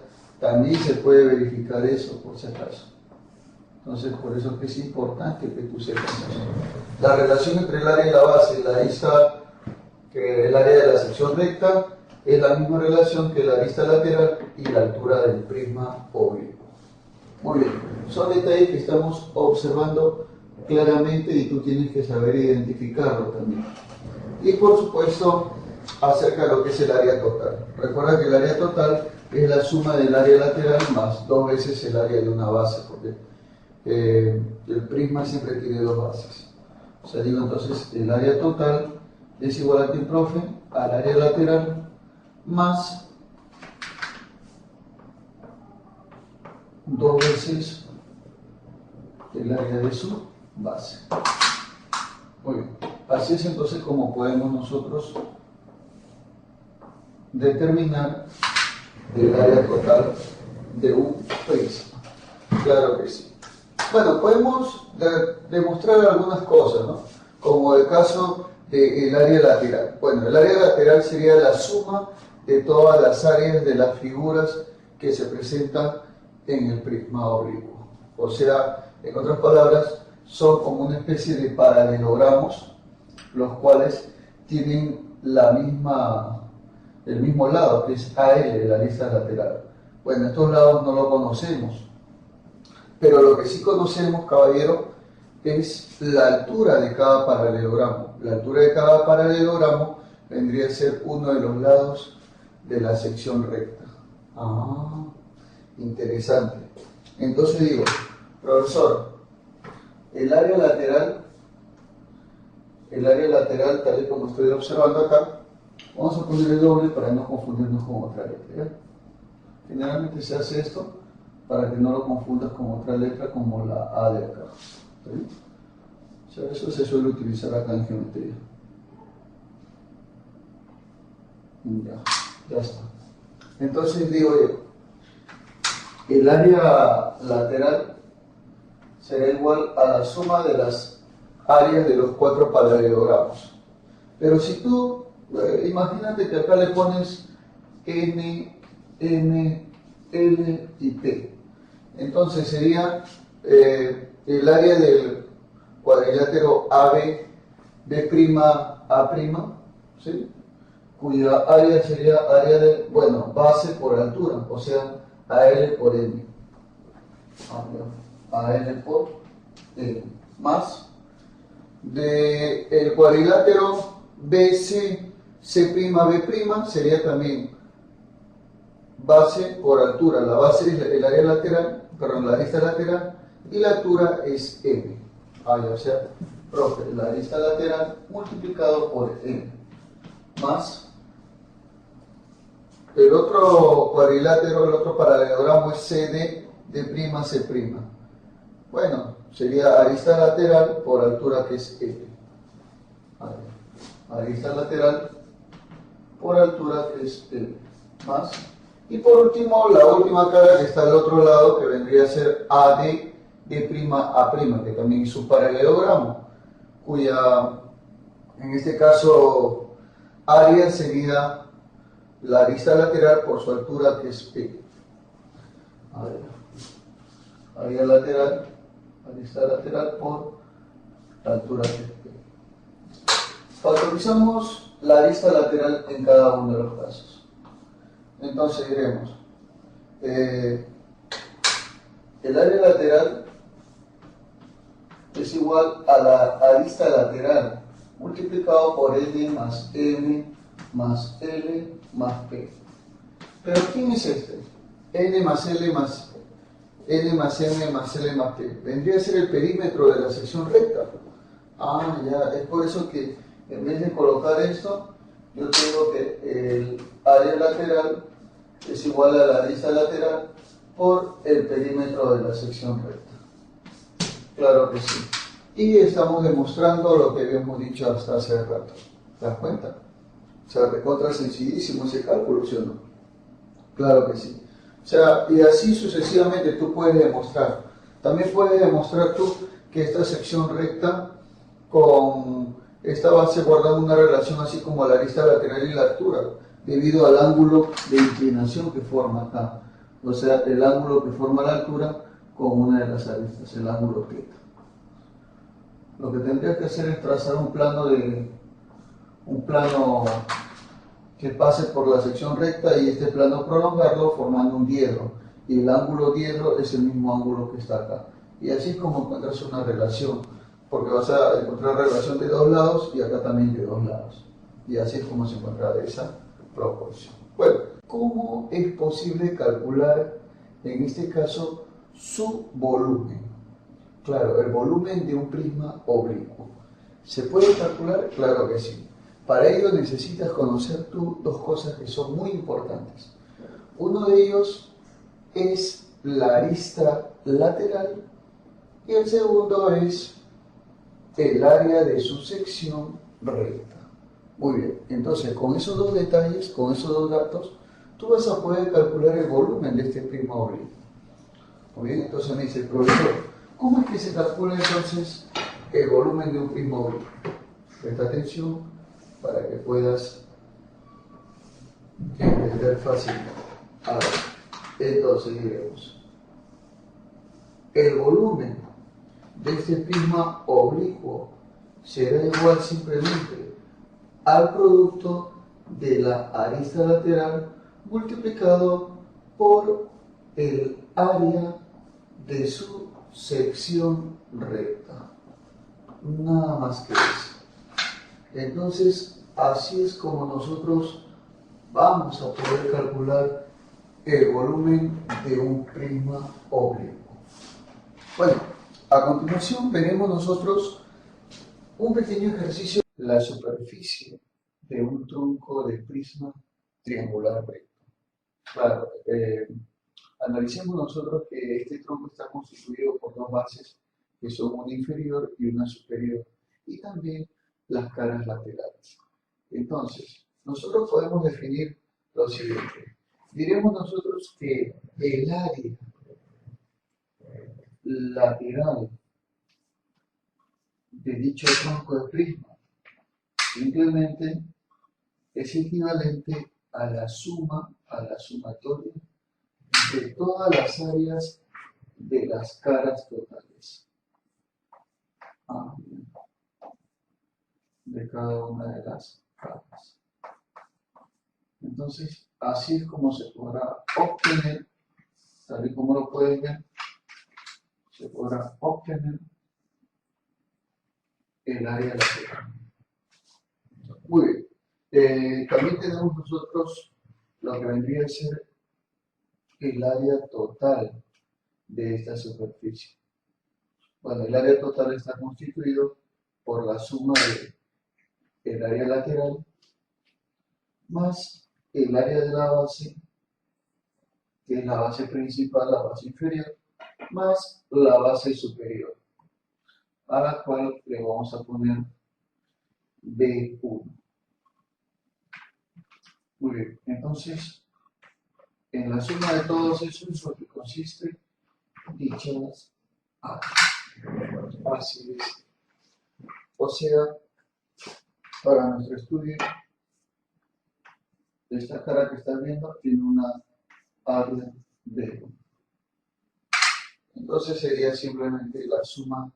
también se puede verificar eso por si acaso. Entonces, por eso es que es importante que tú sepas eso. La relación entre el área de la base y la arista, que el área de la sección recta, es la misma relación que la arista lateral y la altura del prisma oblicuo. Muy bien, son detalles que estamos observando claramente y tú tienes que saber identificarlo también. Y por supuesto, acerca de lo que es el área total. Recuerda que el área total es la suma del área lateral más 2 veces el área de una base, porque el prisma siempre tiene 2 bases. O sea, digo entonces, el área total es igual a, profe, al área lateral más 2 veces el área de su base. Muy bien. Así es entonces como podemos nosotros determinar el área total de un prisma. Claro que sí. Bueno, podemos demostrar algunas cosas, ¿no? Como el caso del área lateral. Bueno, el área lateral sería la suma de todas las áreas de las figuras que se presentan en el prisma oblicuo. O sea, en otras palabras, son como una especie de paralelogramos, los cuales tienen el mismo lado, que es AL, la arista lateral. Bueno, estos lados no lo conocemos, pero lo que sí conocemos, caballero, es la altura de cada paralelogramo. La altura de cada paralelogramo vendría a ser uno de los lados de la sección recta. Ah, interesante. Entonces digo, profesor, el área lateral, tal y como estoy observando acá, vamos a poner el doble para no confundirnos con otra letra, ¿ya? Generalmente se hace esto para que no lo confundas con otra letra como la A de acá. ¿Sí? O sea, eso se suele utilizar acá en geometría. Ya está. Entonces digo yo, el área lateral será igual a la suma de las áreas de los 4 paralelogramos. Pero si tú, imagínate que acá le pones N, M, L y P. Entonces sería el área del cuadrilátero AB, B', A', ¿sí? Cuya área sería área de, base por altura, o sea, AL por M. AL por M. Más del cuadrilátero BC, C', B' sería también base por altura. La base es el área lateral, perdón, la arista lateral, y la altura es M. O sea, profe, la arista lateral multiplicado por M. Más el otro cuadrilátero, el otro paralelogramo es CD, D', C'. Bueno, sería arista lateral por altura, que es M. Arista lateral por altura, que es M. Más. Y por último, la última cara que está al otro lado, que vendría a ser AD, D', A', que también es un paralelogramo, cuya, en este caso, área sería la arista lateral por su altura, que es P. Área lateral, arista lateral por la altura, que es P. Factorizamos la arista lateral en cada uno de los casos. Entonces diremos, el área lateral es igual a la arista lateral multiplicado por N más M más L más P. ¿Pero quién es este? N más L más N más M más L más P. Vendría a ser el perímetro de la sección recta. Ya, es por eso que en vez de colocar esto, yo tengo que el área lateral es igual a la arista lateral por el perímetro de la sección recta. Claro que sí. Y estamos demostrando lo que habíamos dicho hasta hace rato. ¿Te das cuenta? O sea, recontra sencillísimo ese cálculo, ¿sí o no? Claro que sí. O sea, y así sucesivamente tú puedes demostrar. También puedes demostrar tú que esta sección recta con esta base guardan una relación así como la arista lateral y la altura, debido al ángulo de inclinación que forma acá. O sea, el ángulo que forma la altura con una de las aristas, el ángulo θ. Lo que tendrías que hacer es trazar un plano que pase por la sección recta y este plano prolongarlo formando un diedro. Y el ángulo diedro es el mismo ángulo que está acá. Y así es como encuentras una relación, porque vas a encontrar relación de dos lados y acá también de dos lados. Y así es como se encuentra esa proporción. Bueno, ¿cómo es posible calcular, en este caso, su volumen? Claro, el volumen de un prisma oblicuo. ¿Se puede calcular? Claro que sí. Para ello necesitas conocer tú dos cosas que son muy importantes. Uno de ellos es la arista lateral y el segundo es el área de su sección recta. Muy bien, entonces con esos dos detalles, con esos dos datos, tú vas a poder calcular el volumen de este prisma oblicuo. Muy bien, entonces me dice el profesor, ¿cómo es que se calcula entonces el volumen de un prisma oblicuo? Presta atención para que puedas entender fácilmente. A ver, entonces diremos, el volumen de este prisma oblicuo será igual simplemente al producto de la arista lateral multiplicado por el área de su sección recta. Nada más que eso. Entonces, así es como nosotros vamos a poder calcular el volumen de un prisma oblicuo. Bueno, a continuación veremos nosotros un pequeño ejercicio. La superficie de un tronco de prisma triangular recto. Claro, analicemos nosotros que este tronco está constituido por dos bases que son una inferior y una superior, y también las caras laterales. Entonces, nosotros podemos definir lo siguiente. Diremos nosotros que el área lateral de dicho tronco de prisma simplemente es equivalente a la sumatoria de todas las áreas de las caras totales. De cada una de las caras. Entonces, así es como se podrá obtener, tal y como lo pueden ver, se podrá obtener el área lateral. Muy bien. También tenemos nosotros lo que vendría a ser el área total de esta superficie. Bueno, el área total está constituido por la suma del área lateral más el área de la base, que es la base principal, la base inferior, más la base superior, a la cual le vamos a poner B1. Muy bien, entonces, en la suma de todos esos es lo que consiste dichas áreas. Así es. O sea, para nuestro estudio, esta cara que estás viendo tiene una área B1. Entonces sería simplemente la suma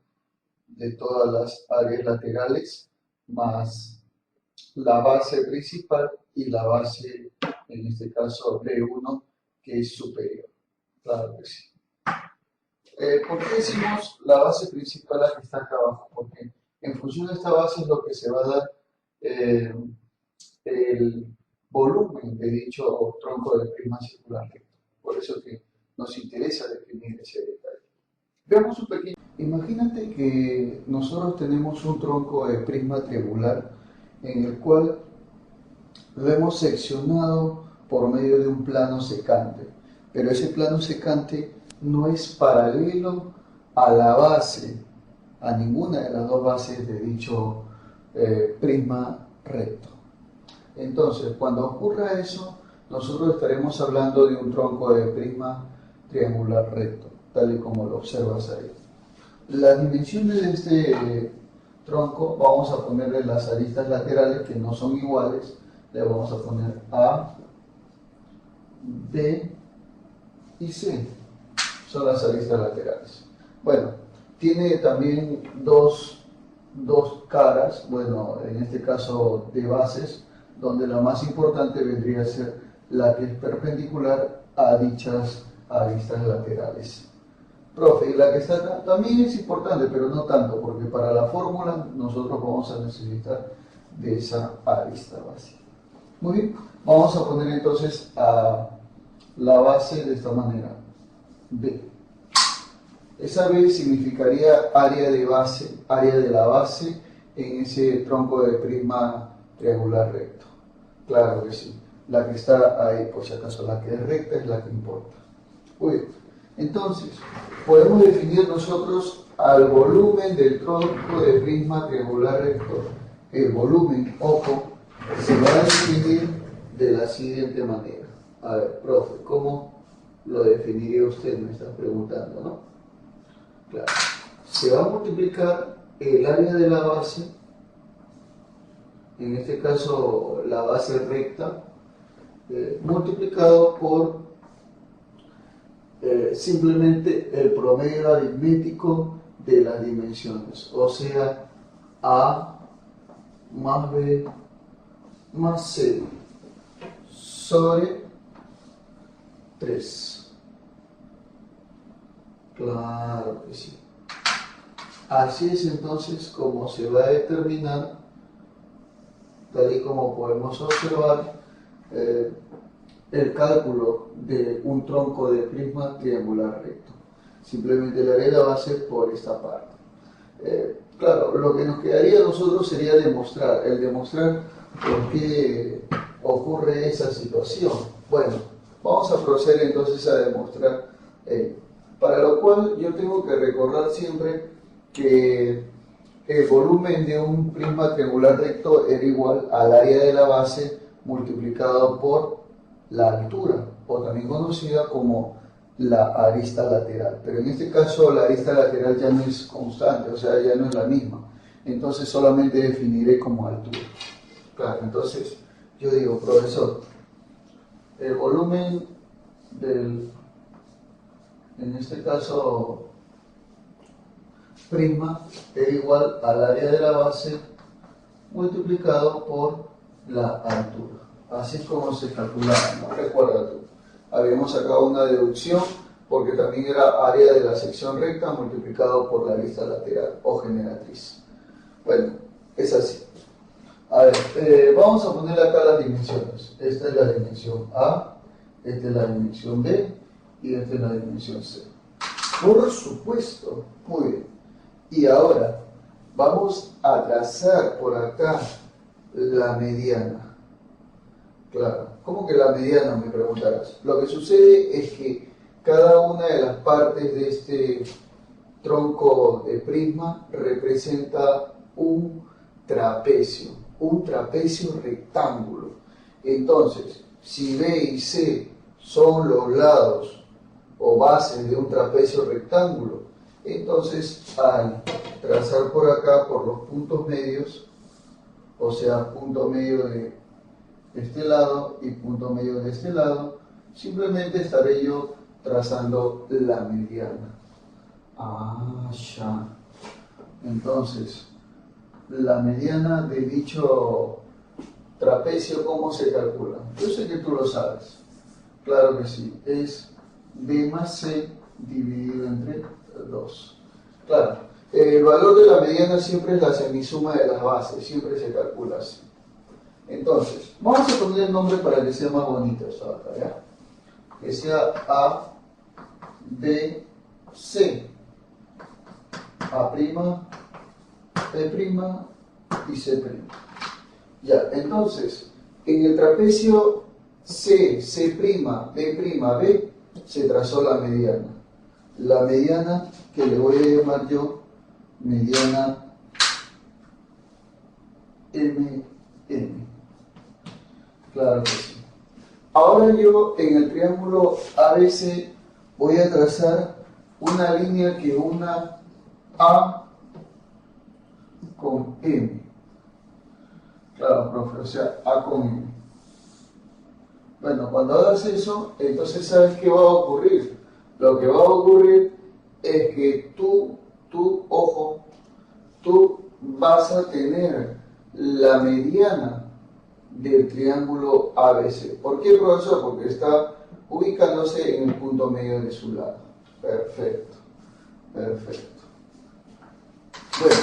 de todas las áreas laterales más la base principal y la base, en este caso B1, que es superior. Claro que sí. ¿Por qué decimos la base principal la que está acá abajo? Porque en función de esta base es lo que se va a dar el volumen de dicho tronco de prisma circular recto. Por eso que nos interesa definir ese detalle. Veamos un pequeño. Imagínate que nosotros tenemos un tronco de prisma triangular en el cual lo hemos seccionado por medio de un plano secante, pero ese plano secante no es paralelo a la base, a ninguna de las dos bases de dicho prisma recto. Entonces, cuando ocurra eso, nosotros estaremos hablando de un tronco de prisma triangular recto, tal y como lo observas ahí. Las dimensiones de este tronco, vamos a ponerle las aristas laterales que no son iguales, le vamos a poner A, B y C, son las aristas laterales. Bueno, tiene también dos caras, bueno, en este caso de bases, donde la más importante vendría a ser la que es perpendicular a dichas aristas laterales. Profe, y la que está acá también es importante, pero no tanto, porque para la fórmula nosotros vamos a necesitar de esa arista básica. Muy bien, vamos a poner entonces a la base de esta manera, B. Esa B significaría área de base, área de la base en ese tronco de prisma triangular recto. Claro que sí. La que está ahí, por si acaso, la que es recta es la que importa. Muy bien. Entonces, podemos definir nosotros al volumen del tronco de prisma triangular recto. El volumen, ojo, se va a definir de la siguiente manera. A ver, profe, ¿cómo lo definiría usted? Me está preguntando, ¿no? Claro. Se va a multiplicar el área de la base, en este caso la base recta, multiplicado por simplemente el promedio aritmético de las dimensiones, o sea, A más B más C sobre 3. Claro que sí. Así es entonces como se va a determinar, tal y como podemos observar, el cálculo de un tronco de prisma triangular recto. Simplemente le haré la base por esta parte. Claro, lo que nos quedaría a nosotros sería demostrar por qué ocurre esa situación. Bueno, vamos a proceder entonces a demostrar, para lo cual yo tengo que recordar siempre que el volumen de un prisma triangular recto era igual al área de la base multiplicado por la altura, o también conocida como la arista lateral. Pero en este caso la arista lateral ya no es constante, o sea, ya no es la misma. Entonces solamente definiré como altura. Claro, entonces yo digo, profesor, el volumen del, en este caso, prisma es igual al área de la base multiplicado por la altura. Así es como se calculaba, ¿no? Recuerda tú. Habíamos sacado una deducción porque también era área de la sección recta multiplicado por la arista lateral o generatriz. Bueno, es así. A ver, vamos a poner acá las dimensiones. Esta es la dimensión A, esta es la dimensión B y esta es la dimensión C. Por supuesto, muy bien. Y ahora vamos a trazar por acá la mediana. Claro, ¿cómo que la mediana? Me preguntarás. Lo que sucede es que cada una de las partes de este tronco de prisma representa un trapecio rectángulo. Entonces, si B y C son los lados o bases de un trapecio rectángulo, entonces al trazar por acá, por los puntos medios, o sea, punto medio de este lado y punto medio de este lado, simplemente estaré yo trazando la mediana. Ah, ya. Entonces, la mediana de dicho trapecio, ¿cómo se calcula? Yo sé que tú lo sabes. Claro que sí. Es B más C dividido entre 2. Claro. El valor de la mediana siempre es la semisuma de las bases. Siempre se calcula así. Entonces, vamos a poner el nombre para que sea más bonito esta acá, ¿ya? Que sea A, B, C. A', B' y C'. Ya, entonces, en el trapecio C, C', B', B, se trazó la mediana. La mediana que le voy a llamar yo mediana MM. Claro que sí. Ahora yo en el triángulo ABC voy a trazar una línea que una A con M. Claro, profe, o sea, A con M. Bueno, cuando hagas eso, entonces ¿sabes qué va a ocurrir? Lo que va a ocurrir es que tú vas a tener la mediana del triángulo ABC. ¿Por qué, profesor? Porque está ubicándose en el punto medio de su lado. Perfecto, perfecto. Bueno,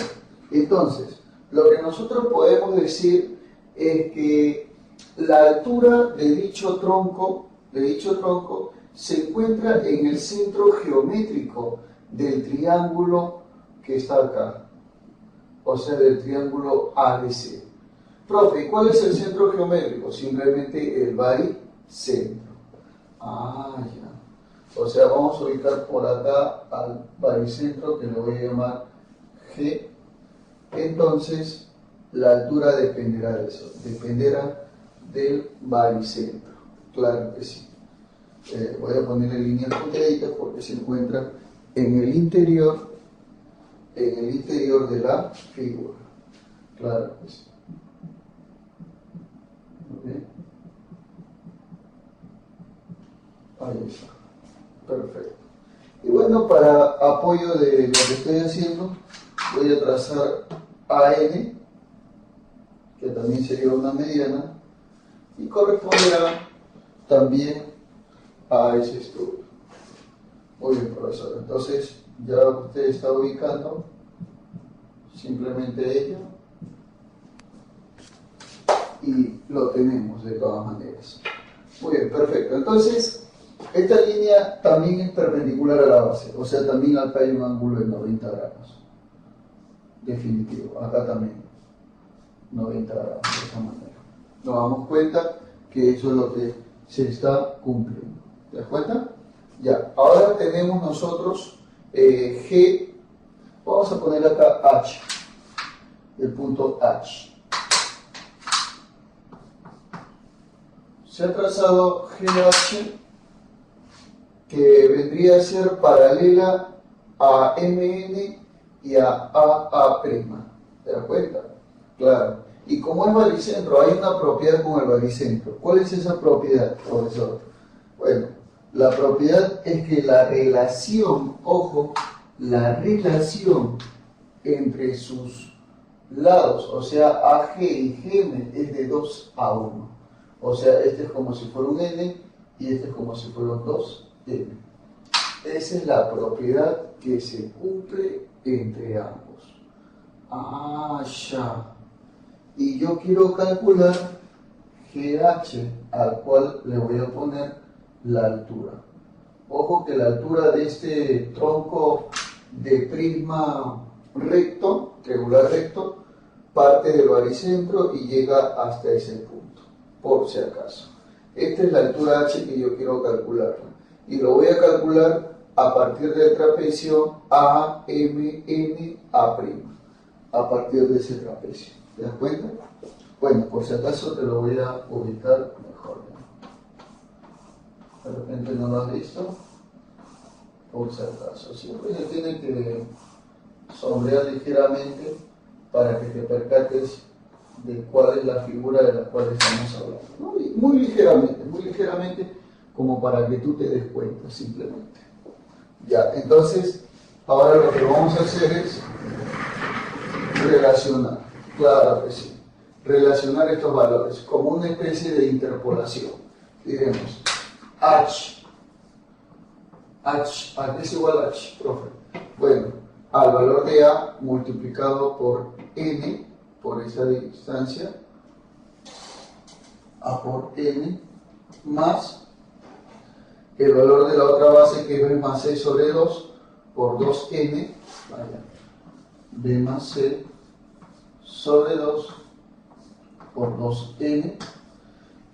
entonces, lo que nosotros podemos decir es que la altura de dicho tronco se encuentra en el centro geométrico del triángulo que está acá, o sea, del triángulo ABC. Profe, ¿cuál es el centro geométrico? Simplemente el baricentro. Ah, ya. O sea, vamos a ubicar por acá al baricentro, que le voy a llamar G. Entonces, la altura dependerá de eso, dependerá del baricentro. Claro que sí. Voy a ponerle líneas punteaditas porque se encuentra en el interior de la figura. Claro que sí. ¿Okay? Ahí está. Perfecto. Y bueno, para apoyo de lo que estoy haciendo, voy a trazar AN, que también sería una mediana, y corresponderá también a ese estudio. Muy bien, profesor. Entonces, ya usted está ubicando simplemente ello y lo tenemos de todas maneras. Muy bien, perfecto. Entonces, esta línea también es perpendicular a la base, o sea, también acá hay un ángulo de 90 grados. Definitivo, acá también 90 grados, de esa manera. Nos damos cuenta que eso es lo que se está cumpliendo. ¿Te das cuenta? Ya, ahora tenemos nosotros G, vamos a poner acá H, el punto H. Se ha trazado GH, que vendría a ser paralela a MN y a AA'. ¿Te das cuenta? Claro. Y como es baricentro, hay una propiedad con el baricentro. ¿Cuál es esa propiedad, profesor? Bueno, la propiedad es que la relación, ojo, la relación entre sus lados, o sea, AG y GM, es de 2:1. O sea, este es como si fuera un N y este es como si fuera un 2N. Esa es la propiedad que se cumple entre ambos. Ah, ya. Y yo quiero calcular GH, al cual le voy a poner la altura. Ojo que la altura de este tronco de prisma recto, triangular recto, parte del baricentro y llega hasta ese punto, por si acaso. Esta es la altura H que yo quiero calcular. Y lo voy a calcular a partir del trapecio AMNA', a partir de ese trapecio. ¿Te das cuenta? Bueno, por si acaso te lo voy a ubicar mejor. De repente no lo has visto. Por si acaso. Siempre se tiene que sombrear ligeramente para que te percates de cuál es la figura de la cual estamos hablando. ¿No? Muy ligeramente, como para que tú te des cuenta, simplemente. Ya, entonces, ahora lo que vamos a hacer es relacionar. Claro que sí. Relacionar estos valores como una especie de interpolación. Diremos H. ¿A qué es igual a H, profe? Bueno, al valor de A multiplicado por N, por esa distancia, A por N, más el valor de la otra base, que es B más C sobre 2, por 2N, vaya, B más C sobre 2 por 2N,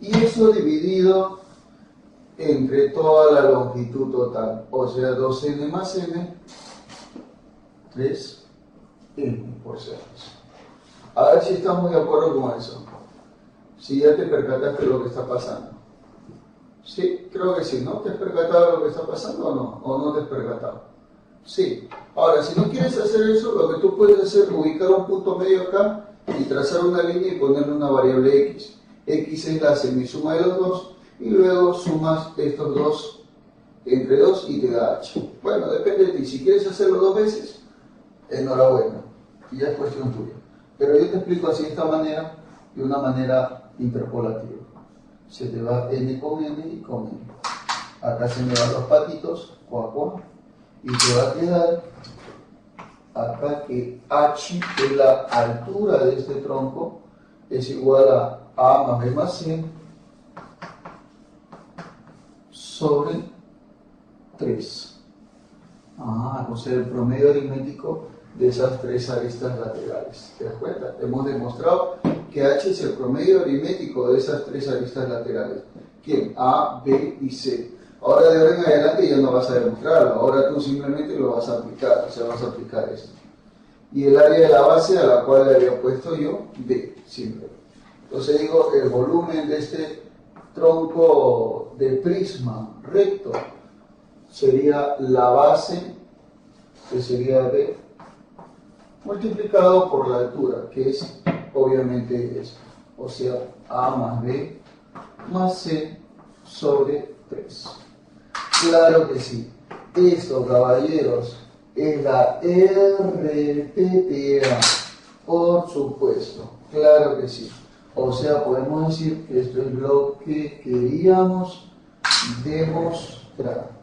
y eso dividido entre toda la longitud total, o sea, 2N más N, 3N por si acaso. A ver si estamos de acuerdo con eso. Si ya te percataste de lo que está pasando. Sí, creo que sí, ¿no? ¿Te has percatado de lo que está pasando o no? ¿O no te has percatado? Sí. Ahora, si no quieres hacer eso, lo que tú puedes hacer es ubicar un punto medio acá y trazar una línea y ponerle una variable X. X es la semisuma de los dos y luego sumas estos dos entre 2 y te da H. Bueno, depende de ti. Si quieres hacerlo 2 veces, enhorabuena. Y ya es cuestión tuya. Pero yo te explico así de esta manera, de una manera interpolativa. Se te va N con N y con N. Acá se me van los patitos, cuá, y te va a quedar acá que H, que es la altura de este tronco, es igual a A más B más C sobre 3. O sea, el promedio aritmético de esas tres aristas laterales. ¿Te das cuenta? Hemos demostrado que H es el promedio aritmético de esas tres aristas laterales. ¿Quién? A, B y C. Ahora de ahora en adelante ya no vas a demostrarlo, ahora tú simplemente lo vas a aplicar, o sea, vas a aplicar esto. Y el área de la base a la cual le había puesto yo, D, siempre. Entonces digo, el volumen de este tronco de prisma recto sería la base, que sería B, multiplicado por la altura, que es obviamente esto. O sea, A más B más C sobre 3. Claro que sí. Esto, caballeros, es la RTTA. Por supuesto. Claro que sí. O sea, podemos decir que esto es lo que queríamos demostrar.